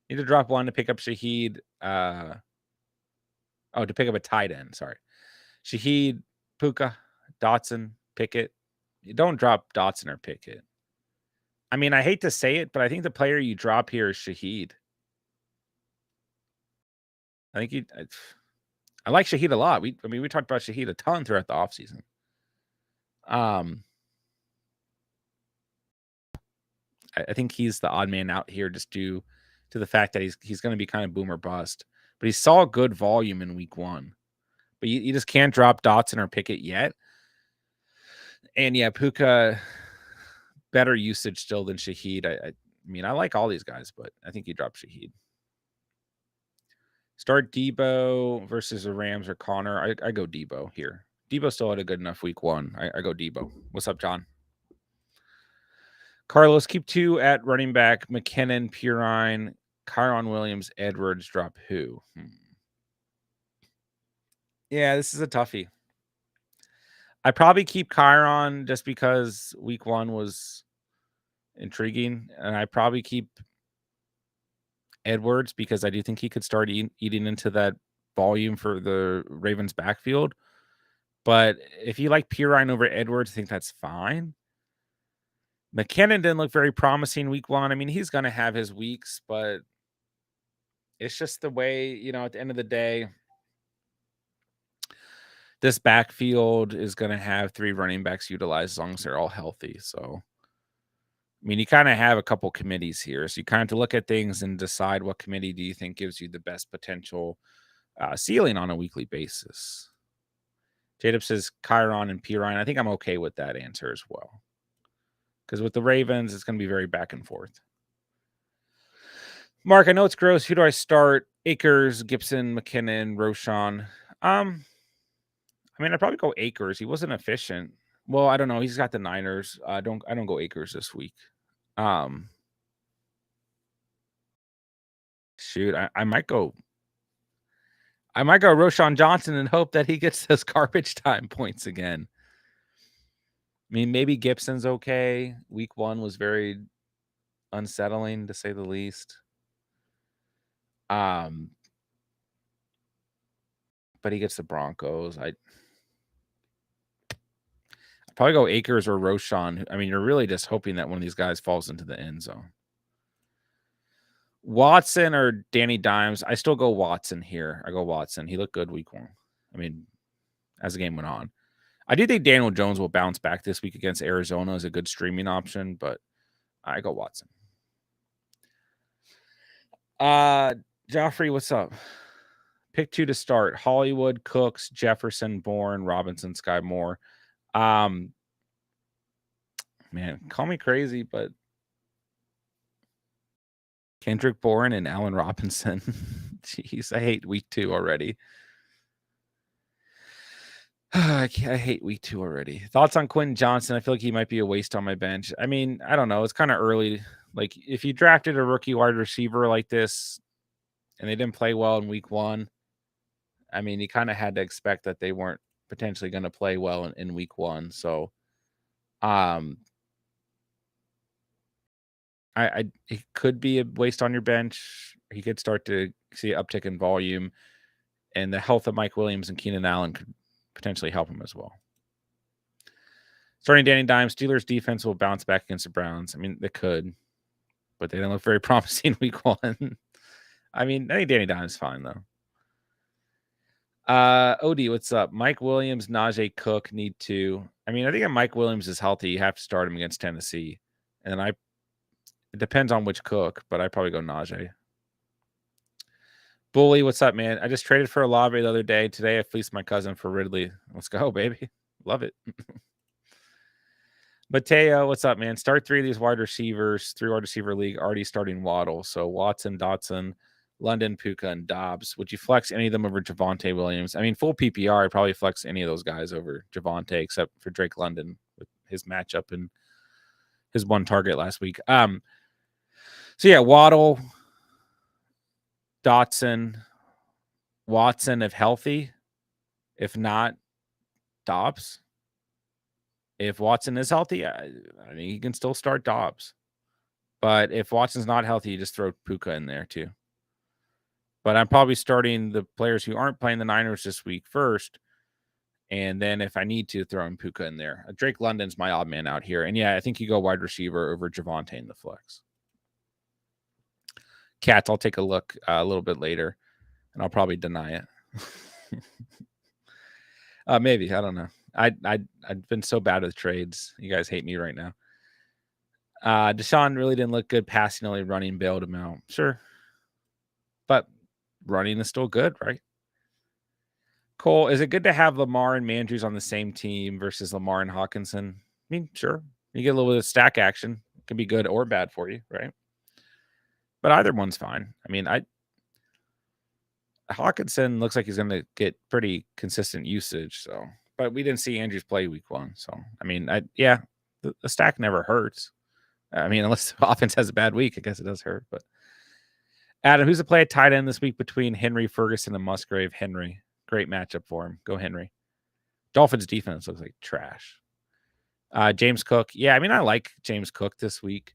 Need to drop one to pick up Shaheed. To pick up a tight end. Sorry. Shaheed, Puka, Dotson, Pickett. You don't drop Dotson or Pickett. I mean, I hate to say it, but I think the player you drop here is Shaheed. I like Shaheed a lot. We talked about Shaheed a ton throughout the offseason. I think he's the odd man out here just due to the fact that he's going to be kind of boom or bust. But he saw good volume in week 1. But you just can't drop Dotson or Pickett yet. And yeah, Puka, better usage still than Shaheed. I like all these guys, but I think you drop Shaheed. Start Debo versus the Rams or Connor. I go Debo here. Debo still had a good enough week 1. I go Debo. What's up, John? Carlos, keep 2 at running back. McKinnon, Pirine, Kyron Williams, Edwards. Drop who? Yeah, this is a toughie. I probably keep Kyron just because week 1 was intriguing, and I probably keep Edwards because I do think he could start eating into that volume for the Ravens backfield. But if you like Pirine over Edwards, I think that's fine. McKinnon didn't look very promising week 1. I mean, he's going to have his weeks, but it's just the way, at the end of the day, this backfield is going to have 3 running backs utilized as long as they're all healthy. So, I mean, you kind of have a couple committees here. So you kind of have to look at things and decide what committee do you think gives you the best potential ceiling on a weekly basis. J-Dip says Chiron and Pirine. I think I'm okay with that answer as well. Because with the Ravens, it's going to be very back and forth. Mark, I know it's gross. Who do I start? Akers, Gibson, McKinnon, Roshan. I mean, I'd probably go Akers. He wasn't efficient. Well, I don't know. He's got the Niners. I don't go Akers this week. Shoot, I might go. I might go Roshan Johnson and hope that he gets those garbage time points again. I mean, maybe Gibson's okay. Week 1 was very unsettling, to say the least. But he gets the Broncos. I'd probably go Akers or Roshan. I mean, you're really just hoping that one of these guys falls into the end zone. Watson or Danny Dimes. I still go Watson here. I go Watson. He looked good week 1. I mean, as the game went on. I do think Daniel Jones will bounce back this week against Arizona as a good streaming option, but I go Watson. Joffrey, what's up? Pick 2 to start. Hollywood, Cooks, Jefferson, Bourne, Robinson, Sky Moore. Man, call me crazy, but Kendrick Bourne and Allen Robinson. Jeez, I hate week 2 already. I hate week 2 already. Thoughts on Quentin Johnson? I feel like he might be a waste on my bench. I mean, I don't know. It's kind of early. Like, if you drafted a rookie wide receiver like this and they didn't play well in week 1, I mean, you kind of had to expect that they weren't potentially going to play well in week 1. So, it could be a waste on your bench. He could start to see an uptick in volume, and the health of Mike Williams and Keenan Allen could potentially help him as well. Starting Danny Dimes, Steelers defense will bounce back against the Browns. I mean, they could, but they don't look very promising week 1. I mean, I think Danny Dimes is fine though. OD, what's up? Mike Williams, Najee Cook need to. I mean, I think if Mike Williams is healthy, you have to start him against Tennessee. And then it depends on which Cook, but I'd probably go Najee. Bully, what's up, man? I just traded for Olave the other day. Today I fleeced my cousin for Ridley. Let's go, baby. Love it. Mateo, what's up, man? Start 3 of these wide receivers, 3 wide receiver league, already starting Waddle. So Watson, Dotson, London, Puka, and Dobbs. Would you flex any of them over Javonte Williams? I mean, full PPR, I'd probably flex any of those guys over Javonte, except for Drake London with his matchup and his 1 target last week. So yeah, Waddle, Dotson, Watson if healthy. If not, Dobbs. If Watson is healthy, I mean, you can still start Dobbs. But if Watson's not healthy, you just throw Puka in there too. But I'm probably starting the players who aren't playing the Niners this week first. And then if I need to, throw in Puka in there. Drake London's my odd man out here. And yeah, I think you go wide receiver over Javonte in the flex. Cats, I'll take a look a little bit later. And I'll probably deny it. Maybe. I don't know. I've been so bad with trades. You guys hate me right now. Deshaun really didn't look good passing, only running bailed him out. Sure. But running is still good, right? Cole, is it good to have Lamar and Mandrews on the same team versus Lamar and Hawkinson? I mean, sure. You get a little bit of stack action. It can be good or bad for you, right? But either one's fine. I mean, Hawkinson looks like he's going to get pretty consistent usage. So, but we didn't see Andrews play week 1. So, I mean, the stack never hurts. I mean, unless the offense has a bad week, I guess it does hurt. But Adam, who's the play at tight end this week between Henry, Ferguson, and Musgrave? Henry. Great matchup for him. Go Henry. Dolphins defense looks like trash. James Cook. Yeah, I mean, I like James Cook this week.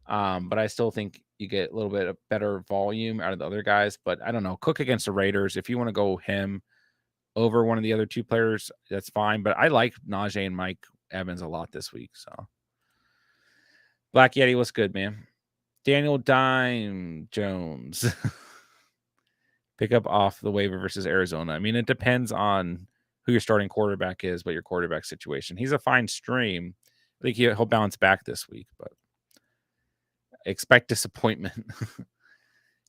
But I still think you get a little bit of better volume out of the other guys. But I don't know. Cook against the Raiders. If you want to go him over one of the other 2 players, that's fine. But I like Najee and Mike Evans a lot this week. So Black Yeti, what's good, man? Daniel Dime Jones. Pick up off the waiver versus Arizona. I mean, it depends on who your starting quarterback is, but your quarterback situation. He's a fine stream. I think he'll bounce back this week, but expect disappointment.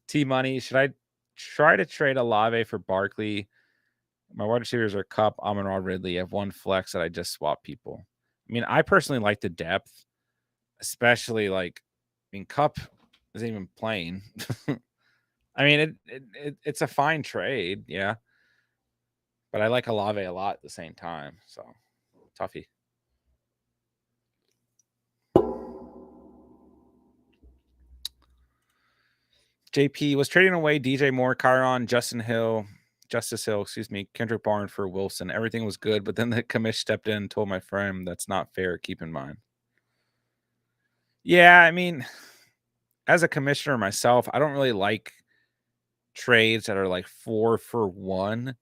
T-Money, should I try to trade Olave for Barkley? My wide receivers are Kupp, Amon-Ra, Ridley. I have 1 flex that I just swap people. I mean, I personally like the depth, especially Kupp isn't even playing. I mean, it's a fine trade, yeah. But I like Olave a lot at the same time, so toughy. JP was trading away DJ Moore, Justice Hill, Kendrick Bourne for Wilson. Everything was good, but then the commish stepped in and told my friend that's not fair. Keep in mind. Yeah, I mean, as a commissioner myself, I don't really like trades that are like 4 for 1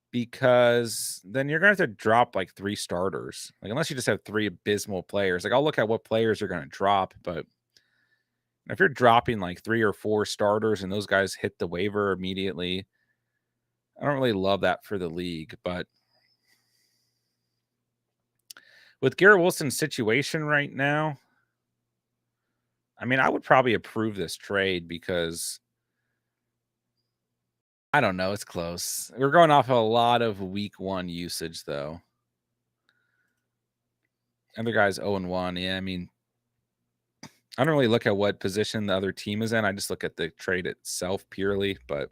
because then you're going to have to drop like 3 starters. Like, unless you just have 3 abysmal players. Like, I'll look at what players you're going to drop, but if you're dropping like 3 or 4 starters and those guys hit the waiver immediately, I don't really love that for the league. But with Garrett Wilson's situation right now, I mean, I would probably approve this trade because I don't know. It's close. We're going off a lot of week 1 usage, though. Other guys 0-1. Yeah, I mean, I don't really look at what position the other team is in. I just look at the trade itself purely. But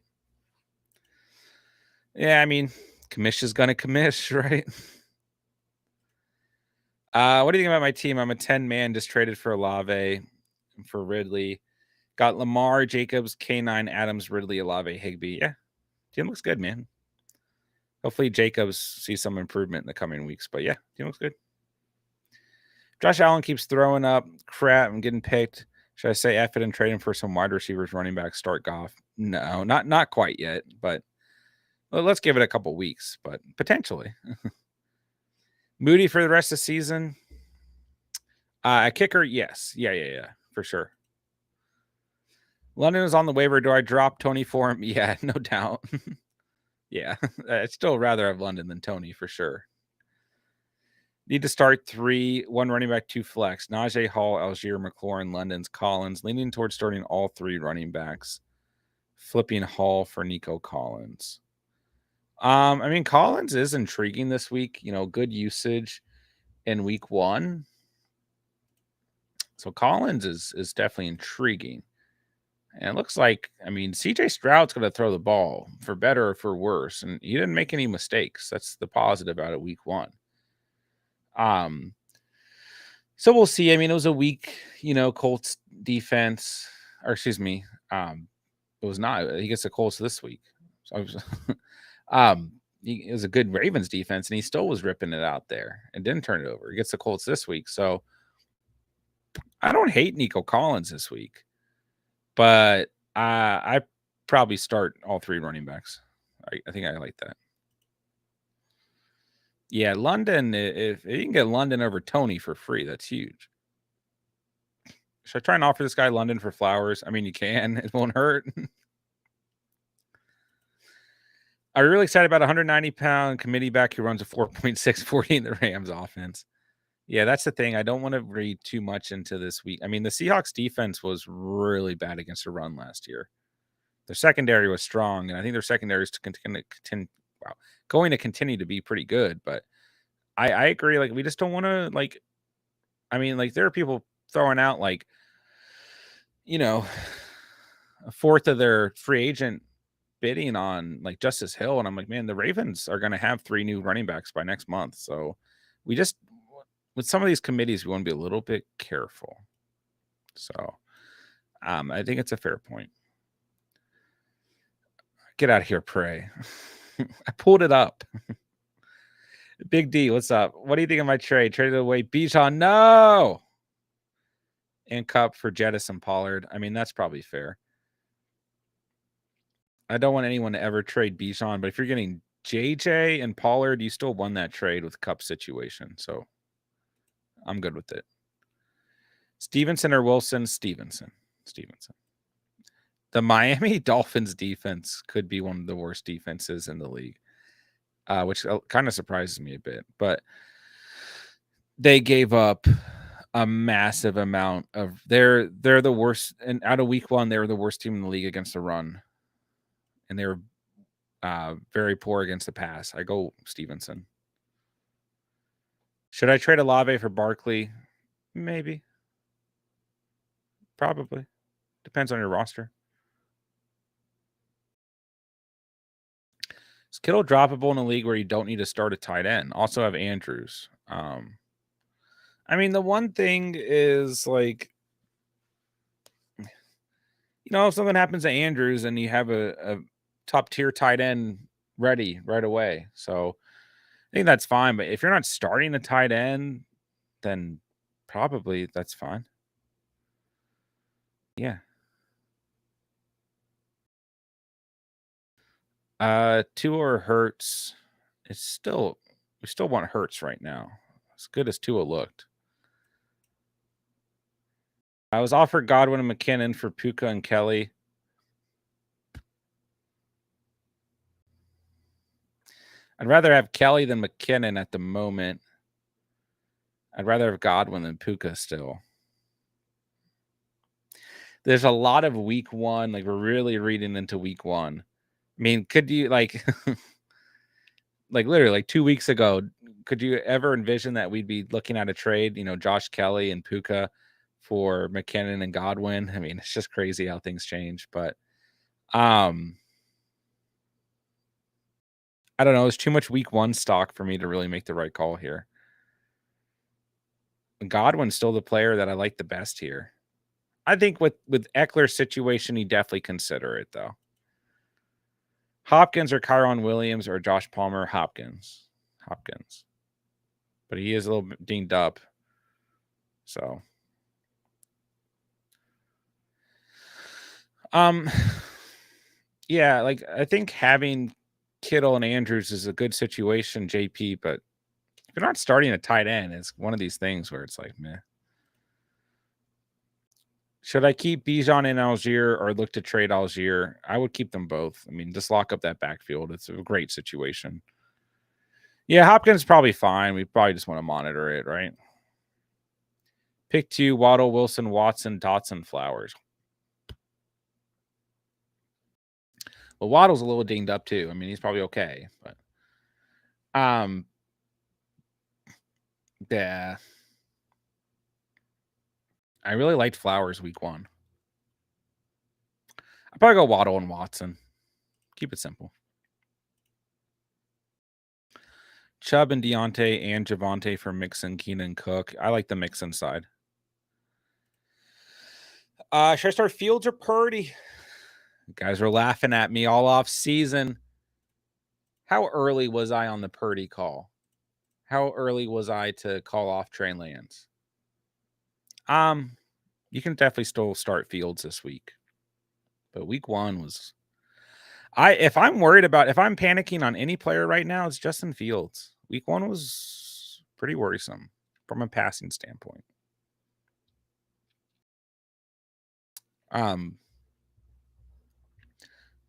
yeah, I mean, commish is going to commish, right? What do you think about my team? I'm a 10-man, just traded for Olave, for Ridley. Got Lamar, Jacobs, K9, Adams, Ridley, Olave, Higbee. Yeah, team looks good, man. Hopefully Jacobs sees some improvement in the coming weeks. But yeah, team looks good. Josh Allen keeps throwing up crap and getting picked. Should I say F it and trade him for some wide receivers, running back, start Goff? No, not quite yet, but let's give it a couple weeks, but potentially. Moody for the rest of the season. A kicker, yes. Yeah, for sure. London is on the waiver. Do I drop Tony for him? Yeah, no doubt. Yeah, I'd still rather have London than Tony for sure. Need to start 3, 1 running back, 2 flex. Najee, Hall, Algier, McLaurin, London's, Collins. Leaning towards starting all 3 running backs. Flipping Hall for Nico Collins. I mean, Collins is intriguing this week. You know, good usage in week 1. So Collins is definitely intriguing. And it looks like, I mean, CJ Stroud's going to throw the ball for better or for worse. And he didn't make any mistakes. That's the positive out of week 1. So we'll see. I mean, it was a weak, Colts defense, or excuse me. It was not. He gets the Colts this week. So it was a good Ravens defense, and he still was ripping it out there and didn't turn it over. He gets the Colts this week. So I don't hate Nico Collins this week, but I probably start all 3 running backs. I think I like that. Yeah, London, if you can get London over Tony for free, that's huge. Should I try and offer this guy London for Flowers? I mean, you can. It won't hurt. Are you really excited about a 190-pound committee back who runs a 4.640 in the Rams offense? Yeah, that's the thing. I don't want to read too much into this week. I mean, the Seahawks defense was really bad against the run last year. Their secondary was strong, and I think their secondary is going to continue to be pretty good. But I agree. Like, we just don't want to, I mean, there are people throwing out, a fourth of their free agent bidding on like Justice Hill, and I'm like, man, the Ravens are going to have 3 new running backs by next month. So we just, with some of these committees, we want to be a little bit careful. So I think it's a fair point. Get out of here, Prey. I pulled it up. Big D, what's up? What do you think of my trade? Traded away Bijan. No. And Cup for Jettison Pollard. I mean, that's probably fair. I don't want anyone to ever trade Bijan, but if you're getting JJ and Pollard, you still won that trade with Cup situation. So I'm good with it. Stevenson or Wilson? Stevenson. The Miami Dolphins defense could be one of the worst defenses in the league, which kind of surprises me a bit. But they gave up a massive amount of they're the worst, and out of week 1 they were the worst team in the league against the run, and they were very poor against the pass. I go Stevenson. Should I trade Olave for Barkley? Maybe. Probably. Depends on your roster. Is Kittle droppable in a league where you don't need to start a tight end? Also have Andrews. I mean, the one thing is like, if something happens to Andrews and you have a top tier tight end ready right away. So I think that's fine. But if you're not starting a tight end, then probably that's fine. Yeah. Tua or Hurts. We still want Hurts right now. As good as Tua looked. I was offered Godwin and McKinnon for Puka and Kelly. I'd rather have Kelly than McKinnon at the moment. I'd rather have Godwin than Puka still. There's a lot of week 1. Like, we're really reading into week 1. I mean, could you like literally like 2 weeks ago, could you ever envision that we'd be looking at a trade, Josh Kelly and Puka for McKinnon and Godwin? I mean, it's just crazy how things change. But I don't know. It's too much week 1 stock for me to really make the right call here. Godwin's still the player that I like the best here. I think with Eckler's situation, he definitely consider it though. Hopkins or Kyron Williams or Josh Palmer? Hopkins. But he is a little bit dinged up. So yeah, like I think having Kittle and Andrews is a good situation, JP, but if you're not starting a tight end, it's one of these things where it's like, meh. Should I keep Bijan and Algier or look to trade Algier? I would keep them both. I mean, just lock up that backfield. It's a great situation. Yeah, Hopkins is probably fine. We probably just want to monitor it, right? Pick 2, Waddle, Wilson, Watson, Dotson, Flowers. Well, Waddle's a little dinged up too. I mean, he's probably okay, but yeah. I really liked Flowers week 1. I'd probably go Waddle and Watson. Keep it simple. Chubb and Deontay and Javonte for Mixon, Keenan, Cook. I like the Mixon side. Should I start Fields or Purdy? You guys were laughing at me all off season. How early was I on the Purdy call? How early was I to call off Trey Lance? You can definitely still start Fields this week. But week 1 was if I'm panicking on any player right now, it's Justin Fields. Week 1 was pretty worrisome from a passing standpoint.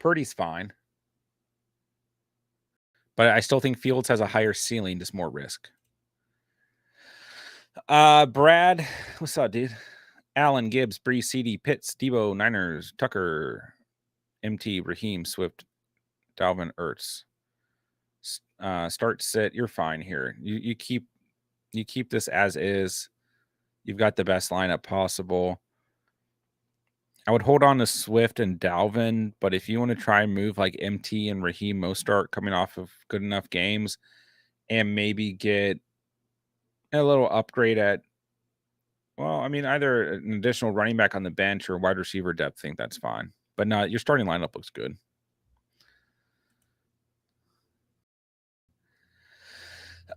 Purdy's fine. But I still think Fields has a higher ceiling, just more risk. Brad, what's up, dude? Allen, Gibbs, Bree, CD, Pitts, Debo, Niners, Tucker, MT, Raheem, Swift, Dalvin, Ertz. Start, sit. You're fine here. You keep this as is. You've got the best lineup possible. I would hold on to Swift and Dalvin, but if you want to try and move like MT and Raheem Mostert coming off of good enough games and maybe get a little upgrade at, well, I mean, either an additional running back on the bench or wide receiver depth, I think that's fine. But no, your starting lineup looks good.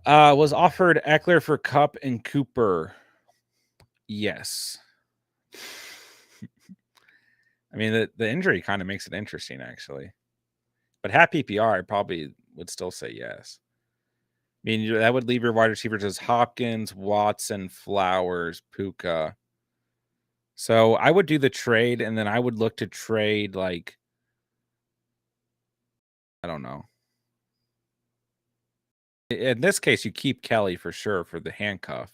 Was offered Eckler for Cup and Cooper. Yes. I mean, the injury kind of makes it interesting, actually. But half PPR, I probably would still say yes. I mean, that would leave your wide receivers as Hopkins, Watson, Flowers, Puka. So I would do the trade, and then I would look to trade, like, I don't know. In this case, you keep Kelly for sure for the handcuff.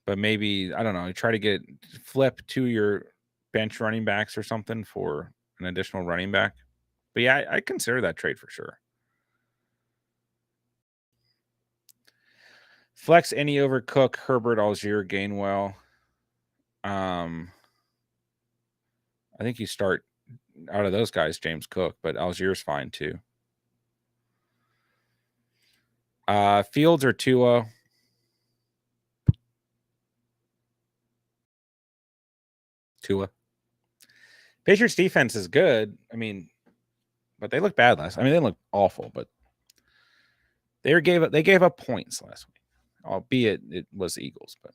But maybe, I don't know, you try to flip to your bench running backs or something for an additional running back. But yeah, I consider that trade for sure. Flex any over Cook, Herbert, Algier, Gainwell. I think you start out of those guys, James Cook, but Algier's fine too. Fields or Tua? Tua. Patriots defense is good. I mean, but they look bad last. I mean, they look awful, but they gave up points last week, albeit it was the Eagles. But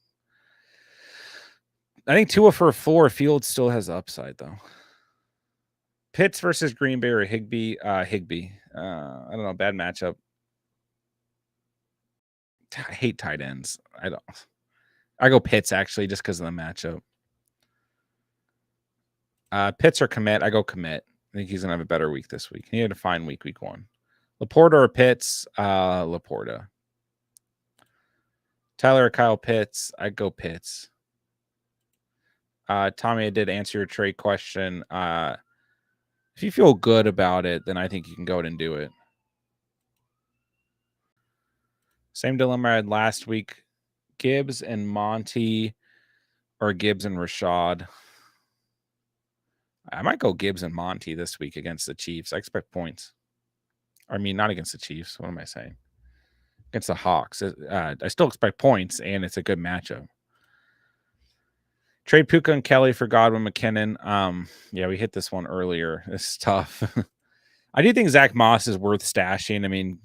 I think Tua for a floor. Fields still has upside though. Pitts versus Green Bay or Higbee. Higbee. I don't know. Bad matchup. I hate tight ends. I go Pitts actually just because of the matchup. Pitts or commit. I go commit. I think he's gonna have a better week this week. He had a fine week 1. Laporta or Pitts. Laporta. Tyler or Kyle Pitts. I go Pitts. Tommy, I did answer your trade question. If you feel good about it, then I think you can go ahead and do it. Same dilemma I had last week. Gibbs and Monty or Gibbs and Rashad. I might go Gibbs and Monty this week against the Chiefs. I expect points. I mean, not against the Chiefs. What am I saying? Against the Hawks. I still expect points, and it's a good matchup. Trade Puka and Kelly for Godwin McKinnon. Yeah, we hit this one earlier. This is tough. I do think Zach Moss is worth stashing. I mean,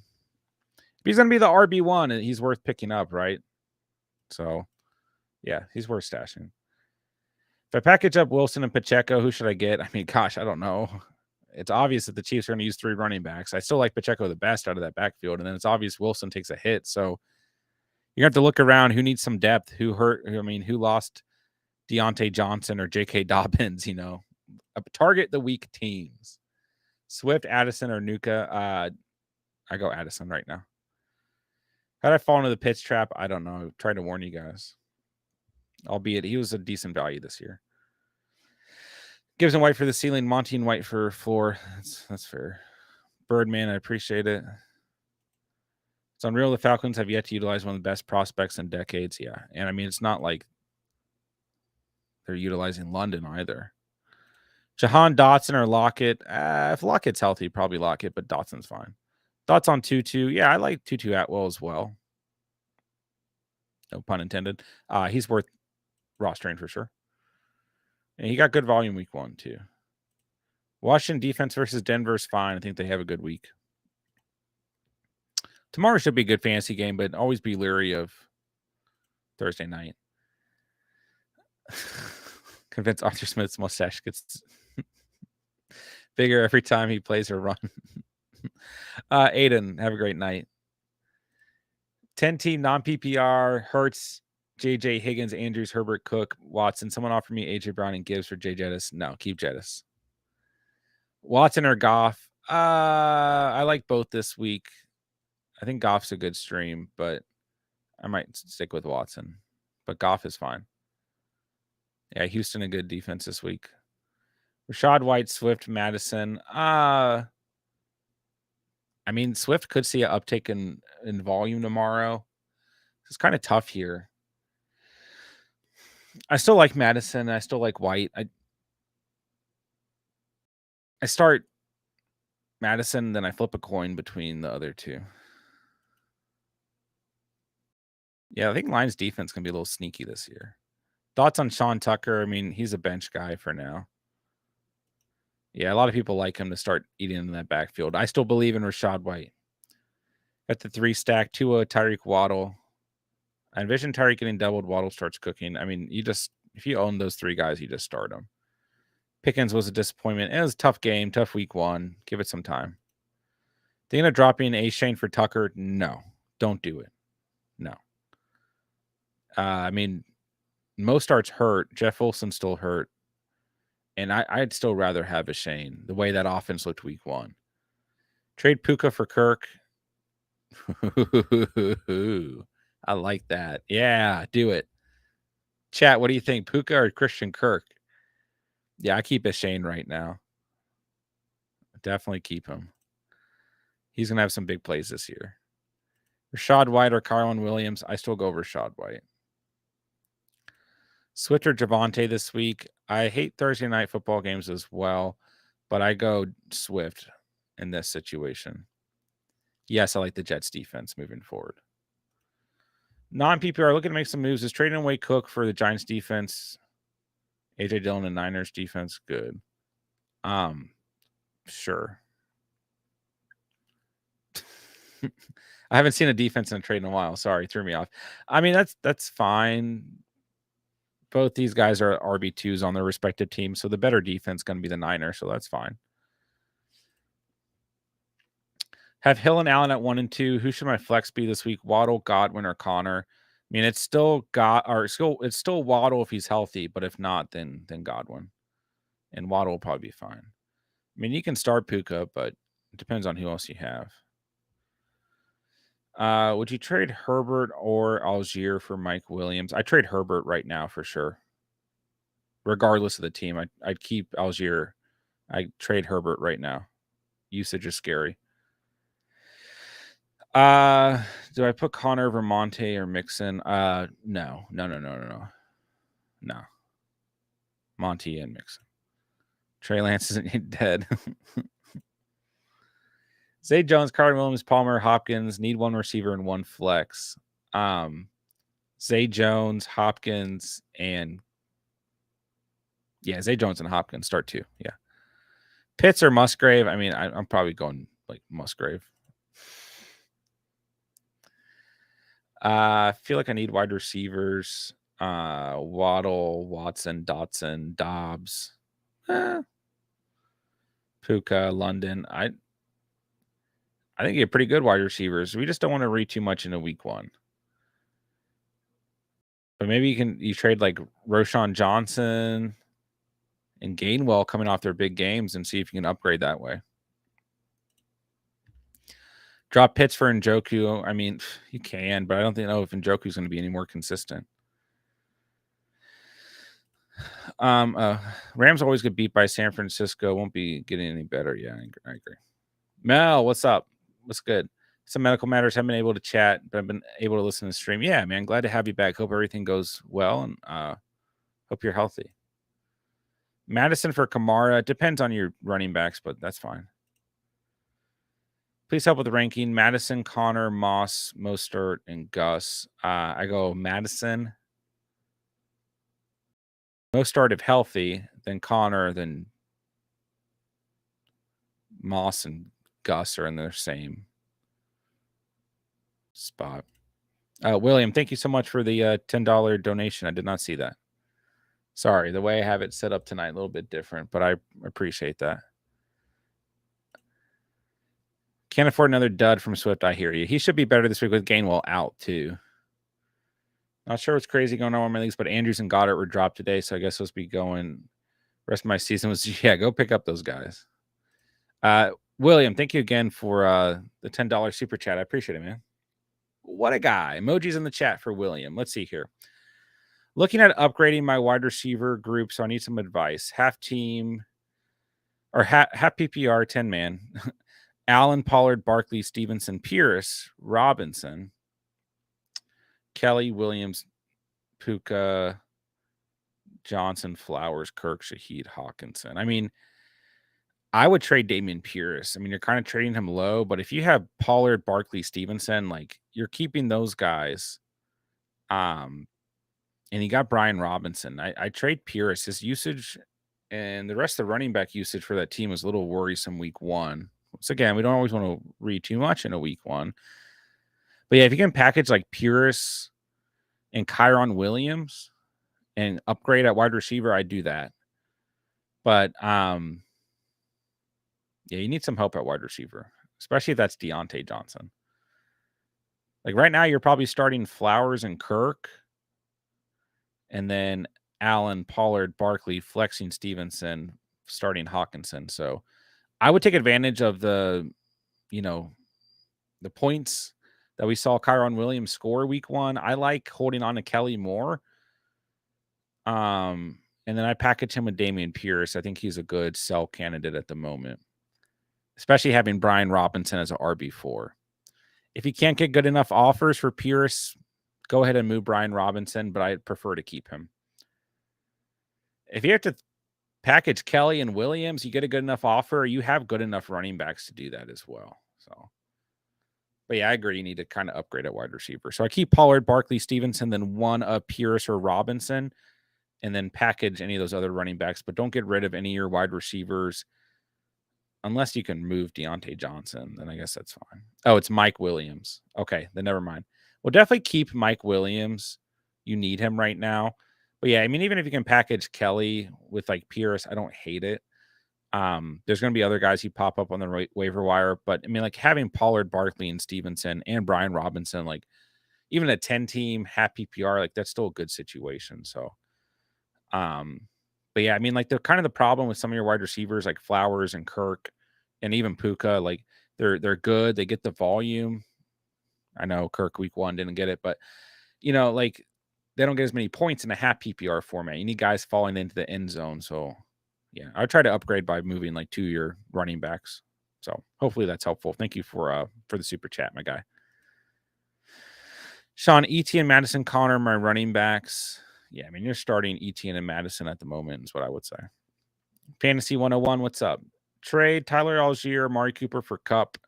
if he's going to be the RB1, he's worth picking up, right? So, yeah, he's worth stashing. If I package up Wilson and Pacheco, who should I get? I mean, gosh, I don't know. It's obvious that the Chiefs are going to use 3 running backs. I still like Pacheco the best out of that backfield. And then it's obvious Wilson takes a hit. So you have to look around who needs some depth, who lost Deontay Johnson or J.K. Dobbins, target the weak teams. Swift, Addison, or Nuka. I go Addison right now. How did I fall into the pitch trap? I don't know. I tried to warn you guys. Albeit he was a decent value this year. Gibbs and White for the ceiling, Monty and White for floor. That's fair. Birdman, I appreciate it. It's unreal the Falcons have yet to utilize one of the best prospects in decades. Yeah. And I mean, it's not like they're utilizing London either. Jahan Dotson or Lockett. If Lockett's healthy, probably Lockett, but Dotson's fine. Thoughts on Tutu? Yeah, I like Tutu Atwell as well. No pun intended. He's worth rostering for sure. And he got good volume week 1 too. Washington defense versus Denver is fine. I think they have a good week. Tomorrow should be a good fantasy game, but always be leery of Thursday night. Convince Arthur Smith's mustache gets bigger every time he plays or run. Aiden, have a great night. 10-team non-PPR, Hurts, JJ, Higgins, Andrews, Herbert, Cook, Watson. Someone offered me AJ Brown and Gibbs for Jay Jettis. No, keep Jettis. Watson or Goff. I like both this week. I think Goff's a good stream, but I might stick with Watson. But Goff is fine. Yeah, Houston a good defense this week. Rashad White, Swift, Madison. I mean, Swift could see an uptick in volume tomorrow. It's kind of tough here. I still like Madison. I still like White. I start Madison, then I flip a coin between the other two. Yeah, I think Lions defense can be a little sneaky this year. Thoughts on Sean Tucker? I mean, he's a bench guy for now. Yeah, a lot of people like him to start eating in that backfield. I still believe in Rashad White. Got the 3 stack, Tua, Tyreek Waddle. I envision Tyreek getting doubled. Waddle starts cooking. I mean, if you own those 3 guys, you just start them. Pickens was a disappointment. It was a tough game, tough week 1. Give it some time. Thinking of dropping A Shane for Tucker? No, don't do it. No. I mean, Mostart's hurt. Jeff Wilson's still hurt. And I'd still rather have a Shane, the way that offense looked week 1. Trade Puka for Kirk. I like that. Yeah, do it. Chat, what do you think? Puka or Christian Kirk? Yeah, I keep a Shane right now. Definitely keep him. He's going to have some big plays this year. Rashad White or Carlin Williams? I still go Rashad White. Swift or Javonte this week? I hate Thursday night football games as well, but I go Swift in this situation. Yes, I like the Jets defense moving forward. Non-PPR looking to make some moves. Is trading away Cook for the Giants defense? AJ Dillon and Niners defense, good. Sure. I haven't seen a defense in a trade in a while. Sorry, threw me off. I mean, that's fine. Both these guys are RB2s on their respective teams, so the better defense is going to be the Niners, so that's fine. Have Hill and Allen at 1 and 2. Who should my flex be this week? Waddle, Godwin, or Connor? I mean, it's still Waddle if he's healthy, but if not, then Godwin. And Waddle will probably be fine. I mean, you can start Puka, but it depends on who else you have. Would you trade Herbert or Algier for Mike Williams? I trade Herbert right now for sure. Regardless of the team, I'd keep Algier. I trade Herbert right now. Usage is scary. Do I put Connor over Monte or Mixon? No. Monty and Mixon. Trey Lance isn't dead. Zay Jones, Carter Williams, Palmer, Hopkins need 1 receiver and 1 flex. Zay Jones, Hopkins, and Zay Jones and Hopkins start 2. Yeah. Pitts or Musgrave? I mean, I'm probably going like Musgrave. I feel like I need wide receivers. Waddle, Watson, Dotson, Dobbs, Puka, London. I think you're pretty good wide receivers. We just don't want to read too much into week 1. But maybe you trade like Roshan Johnson and Gainwell coming off their big games and see if you can upgrade that way. Drop Pitts for Njoku. I mean, you can, but I don't know if Njoku's going to be any more consistent. Rams always get beat by San Francisco. Won't be getting any better. Yeah, I agree. Mel, what's up? What's good? Some medical matters. Haven't been able to chat, but I've been able to listen to the stream. Yeah, man. Glad to have you back. Hope everything goes well, and hope you're healthy. Madison for Kamara. It depends on your running backs, but that's fine. Please help with the ranking. Madison, Connor, Moss, Mostert, and Gus. I go Madison. Mostert if healthy, then Connor, then Moss and Gus are in the same spot. William, thank you so much for the $10 donation. I did not see that. Sorry, the way I have it set up tonight, a little bit different, but I appreciate that. Can't afford another dud from Swift. I hear you. He should be better this week with Gainwell out too. Not sure what's crazy going on in my leagues, but Andrews and Goddard were dropped today, so I guess supposed to be going. Rest of my season was go pick up those guys. William, thank you again for the $10 super chat. I appreciate it, man. What a guy. Emojis in the chat for William. Let's see here. Looking at upgrading my wide receiver group, so I need some advice. Half team or half PPR 10-man. Allen, Pollard, Barkley, Stevenson, Pierce, Robinson, Kelly, Williams, Puka, Johnson, Flowers, Kirk, Shaheed, Hawkinson. I mean, I would trade Dameon Pierce. I mean, you're kind of trading him low, but if you have Pollard, Barkley, Stevenson, like you're keeping those guys. And you got Brian Robinson. I trade Pierce. His usage and the rest of the running back usage for that team was a little worrisome week one. So again, we don't always want to read too much in a week one. But yeah, if you can package like Pierce and Kyron Williams and upgrade at wide receiver, I'd do that. But yeah, you need some help at wide receiver, especially if that's Deontay Johnson. Like right now, you're probably starting Flowers and Kirk, and then Allen, Pollard, Barkley, flexing Stevenson, starting Hawkinson. So I would take advantage of the points that we saw Kyron Williams score week one. I like holding on to Kelly more. And then I package him with Dameon Pierce. I think he's a good sell candidate at the moment, especially having Brian Robinson as an RB4. If you can't get good enough offers for Pierce, go ahead and move Brian Robinson, but I prefer to keep him. If you have to package Kelly and Williams, you get a good enough offer, you have good enough running backs to do that as well. So, but yeah, I agree. You need to kind of upgrade at wide receiver. So I keep Pollard, Barkley, Stevenson, then one of Pierce or Robinson, and then package any of those other running backs, but don't get rid of any of your wide receivers unless you can move Deontay Johnson. Then I guess that's fine. Oh, it's Mike Williams. Okay, then never mind. We'll definitely keep Mike Williams. You need him right now. But yeah, I mean, even if you can package Kelly with like Pierce, I don't hate it. There's going to be other guys who pop up on the waiver wire, but I mean, like having Pollard, Barkley, and Stevenson and Brian Robinson, like even a 10-team half PPR, like that's still a good situation. So, but yeah, I mean, like the kind of the problem with some of your wide receivers like Flowers and Kirk and even Puka, like they're good. They get the volume. I know Kirk week one didn't get it, but like they don't get as many points in a half PPR format. You need guys falling into the end zone. So yeah, I try to upgrade by moving like 2 year running backs. So hopefully that's helpful. Thank you for the super chat, my guy. Sean, Etienne, Madison, Connor, my running backs. Yeah, I mean, you're starting Etienne and Madison at the moment is what I would say. Fantasy 101, what's up? Trade Tyler Algier, Amari Cooper for Cup.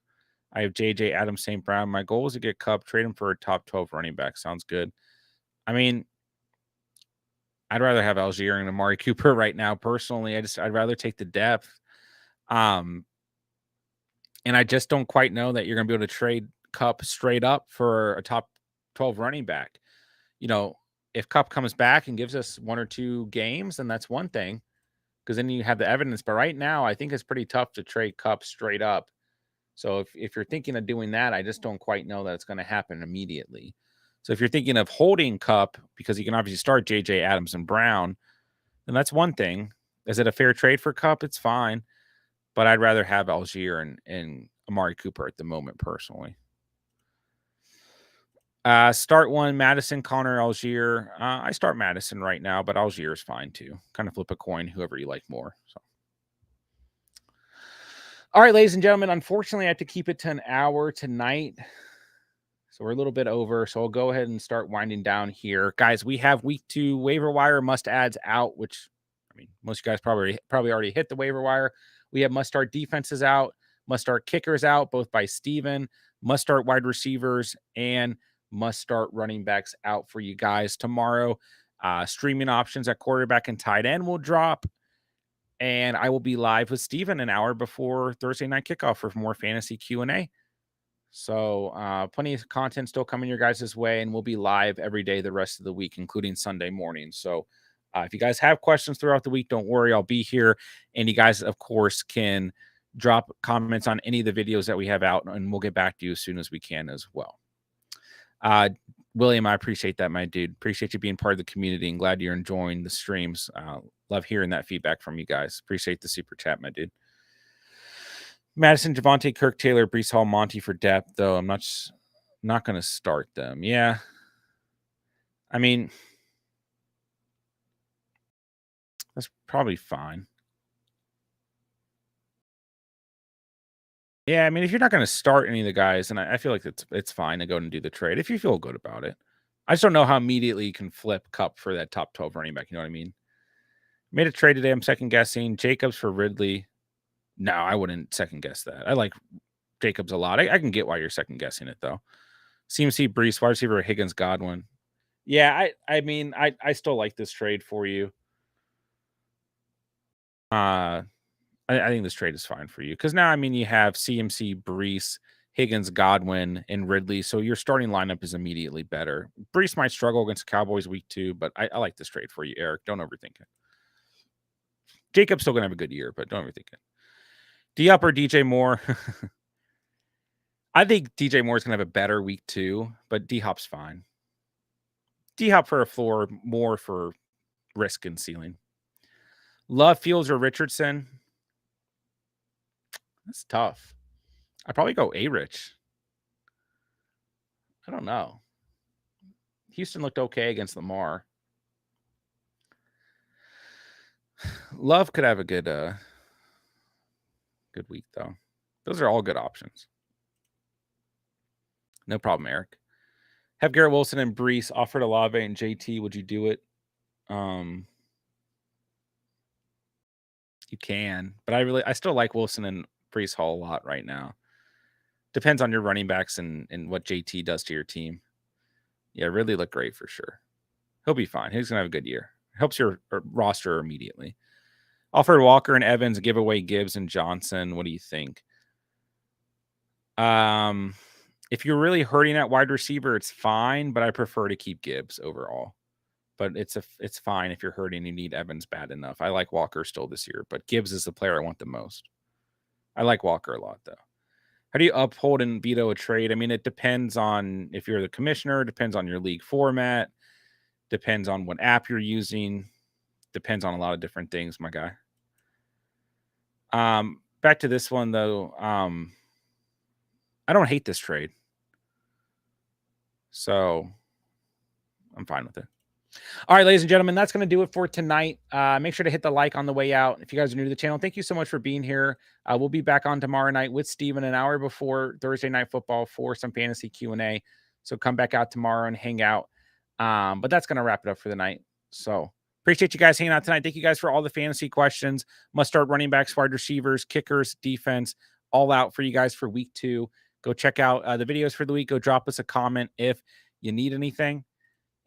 I have JJ Adams, St. Brown. My goal is to get Cup, trade him for a top 12 running back. Sounds good. I mean, I'd rather have Algier and Amari Cooper right now. Personally, I'd rather take the depth. And I just don't quite know that you're going to be able to trade Cup straight up for a top 12 running back. If Cup comes back and gives us 1 or 2 games, then that's one thing, because then you have the evidence. But right now, I think it's pretty tough to trade Cup straight up. So if you're thinking of doing that, I just don't quite know that it's going to happen immediately. So if you're thinking of holding Cup because you can obviously start JJ Adams and Brown, then that's one thing. Is it a fair trade for Cup? It's fine. But I'd rather have Algier and Amari Cooper at the moment, personally. Start one, Madison, Connor, Algier. I start Madison right now, but Algier is fine too. Kind of flip a coin, whoever you like more. So. All right, ladies and gentlemen, unfortunately, I have to keep it to an hour tonight. So we're a little bit over. So I'll go ahead and start winding down here. Guys, we have week 2 waiver wire must adds out, which, I mean, most of you guys probably already hit the waiver wire. We have must start defenses out, must start kickers out, both by Steven, must start wide receivers, and must start running backs out for you guys tomorrow. Streaming options at quarterback and tight end will drop. And I will be live with Steven an hour before Thursday night kickoff for more fantasy Q&A. So plenty of content still coming your guys' way, and we'll be live every day the rest of the week, including Sunday morning. So if you guys have questions throughout the week, don't worry, I'll be here. And you guys, of course, can drop comments on any of the videos that we have out, and we'll get back to you as soon as we can as well. William, I appreciate that, my dude. Appreciate you being part of the community and glad you're enjoying the streams. Love hearing that feedback from you guys. Appreciate the super chat, my dude. Madison, Javonte, Kirk, Taylor, Breece Hall, Monty for depth, though. I'm not going to start them. Yeah. I mean, that's probably fine. Yeah, I mean, if you're not going to start any of the guys, and I feel like it's fine to go and do the trade if you feel good about it. I just don't know how immediately you can flip Cup for that top 12 running back. You know what I mean? Made a trade today. I'm second guessing Jacobs for Ridley. No, I wouldn't second guess that. I like Jacobs a lot. I can get why you're second guessing it though. CMC, Brees, wide receiver, Higgins, Godwin. Yeah, I mean, I still like this trade for you. I think this trade is fine for you because now, I mean, you have CMC, Brees, Higgins, Godwin, and Ridley. So your starting lineup is immediately better. Brees might struggle against the Cowboys week 2, but I like this trade for you, Eric. Don't overthink it. Jacob's still going to have a good year, but don't overthink it. D-Up or DJ Moore? I think DJ Moore is going to have a better week 2, but D-Hop's fine. D-Hop for a floor, more for risk and ceiling. Love, Fields, or Richardson? That's tough. I'd probably go A-Rich. I don't know. Houston looked okay against Lamar. Love could have a good week, though. Those are all good options. No problem, Eric. Have Garrett Wilson and Brees offered Olave and JT. Would you do it? You can, but I still like Wilson and Brees Hall a lot right now. Depends on your running backs and what JT does to your team. Yeah, really look great for sure. He'll be fine. He's gonna have a good year. Helps your roster immediately. Offered Walker and Evans, give away Gibbs and Johnson. What do you think? If you're really hurting at wide receiver, it's fine, but I prefer to keep Gibbs overall. But it's fine if you're hurting and you need Evans bad enough. I like Walker still this year, but Gibbs is the player I want the most. I like Walker a lot, though. How do you uphold and veto a trade? I mean, it depends on if you're the commissioner, depends on your league format, depends on what app you're using, depends on a lot of different things, my guy. Back to this one, though. I don't hate this trade. So I'm fine with it. All right, ladies and gentlemen, that's going to do it for tonight. Make sure to hit the like on the way out. If you guys are new to the channel, thank you so much for being here. We'll be back on tomorrow night with Steven an hour before Thursday Night Football for some fantasy Q&A. So come back out tomorrow and hang out. But that's going to wrap it up for the night. So appreciate you guys hanging out tonight. Thank you guys for all the fantasy questions. Must start running backs, wide receivers, kickers, defense, all out for you guys for week 2. Go check out the videos for the week. Go drop us a comment if you need anything.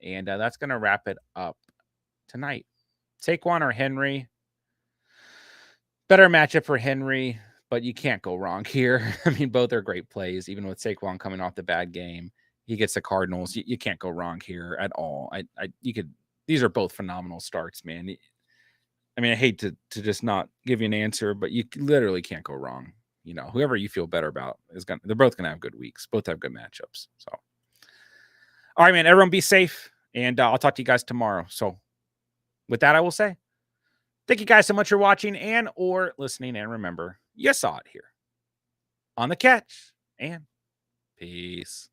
And that's going to wrap it up tonight. Saquon or Henry? Better matchup for Henry, but you can't go wrong here. I mean, both are great plays. Even with Saquon coming off the bad game, he gets the Cardinals. You can't go wrong here at all. These are both phenomenal starts, man. I mean, I hate to just not give you an answer, but you literally can't go wrong. You know, whoever you feel better about they're both going to have good weeks. Both have good matchups. So. All right, man, everyone be safe, and I'll talk to you guys tomorrow. So with that, I will say thank you guys so much for watching and or listening, and remember, you saw it here on The Catch, and peace.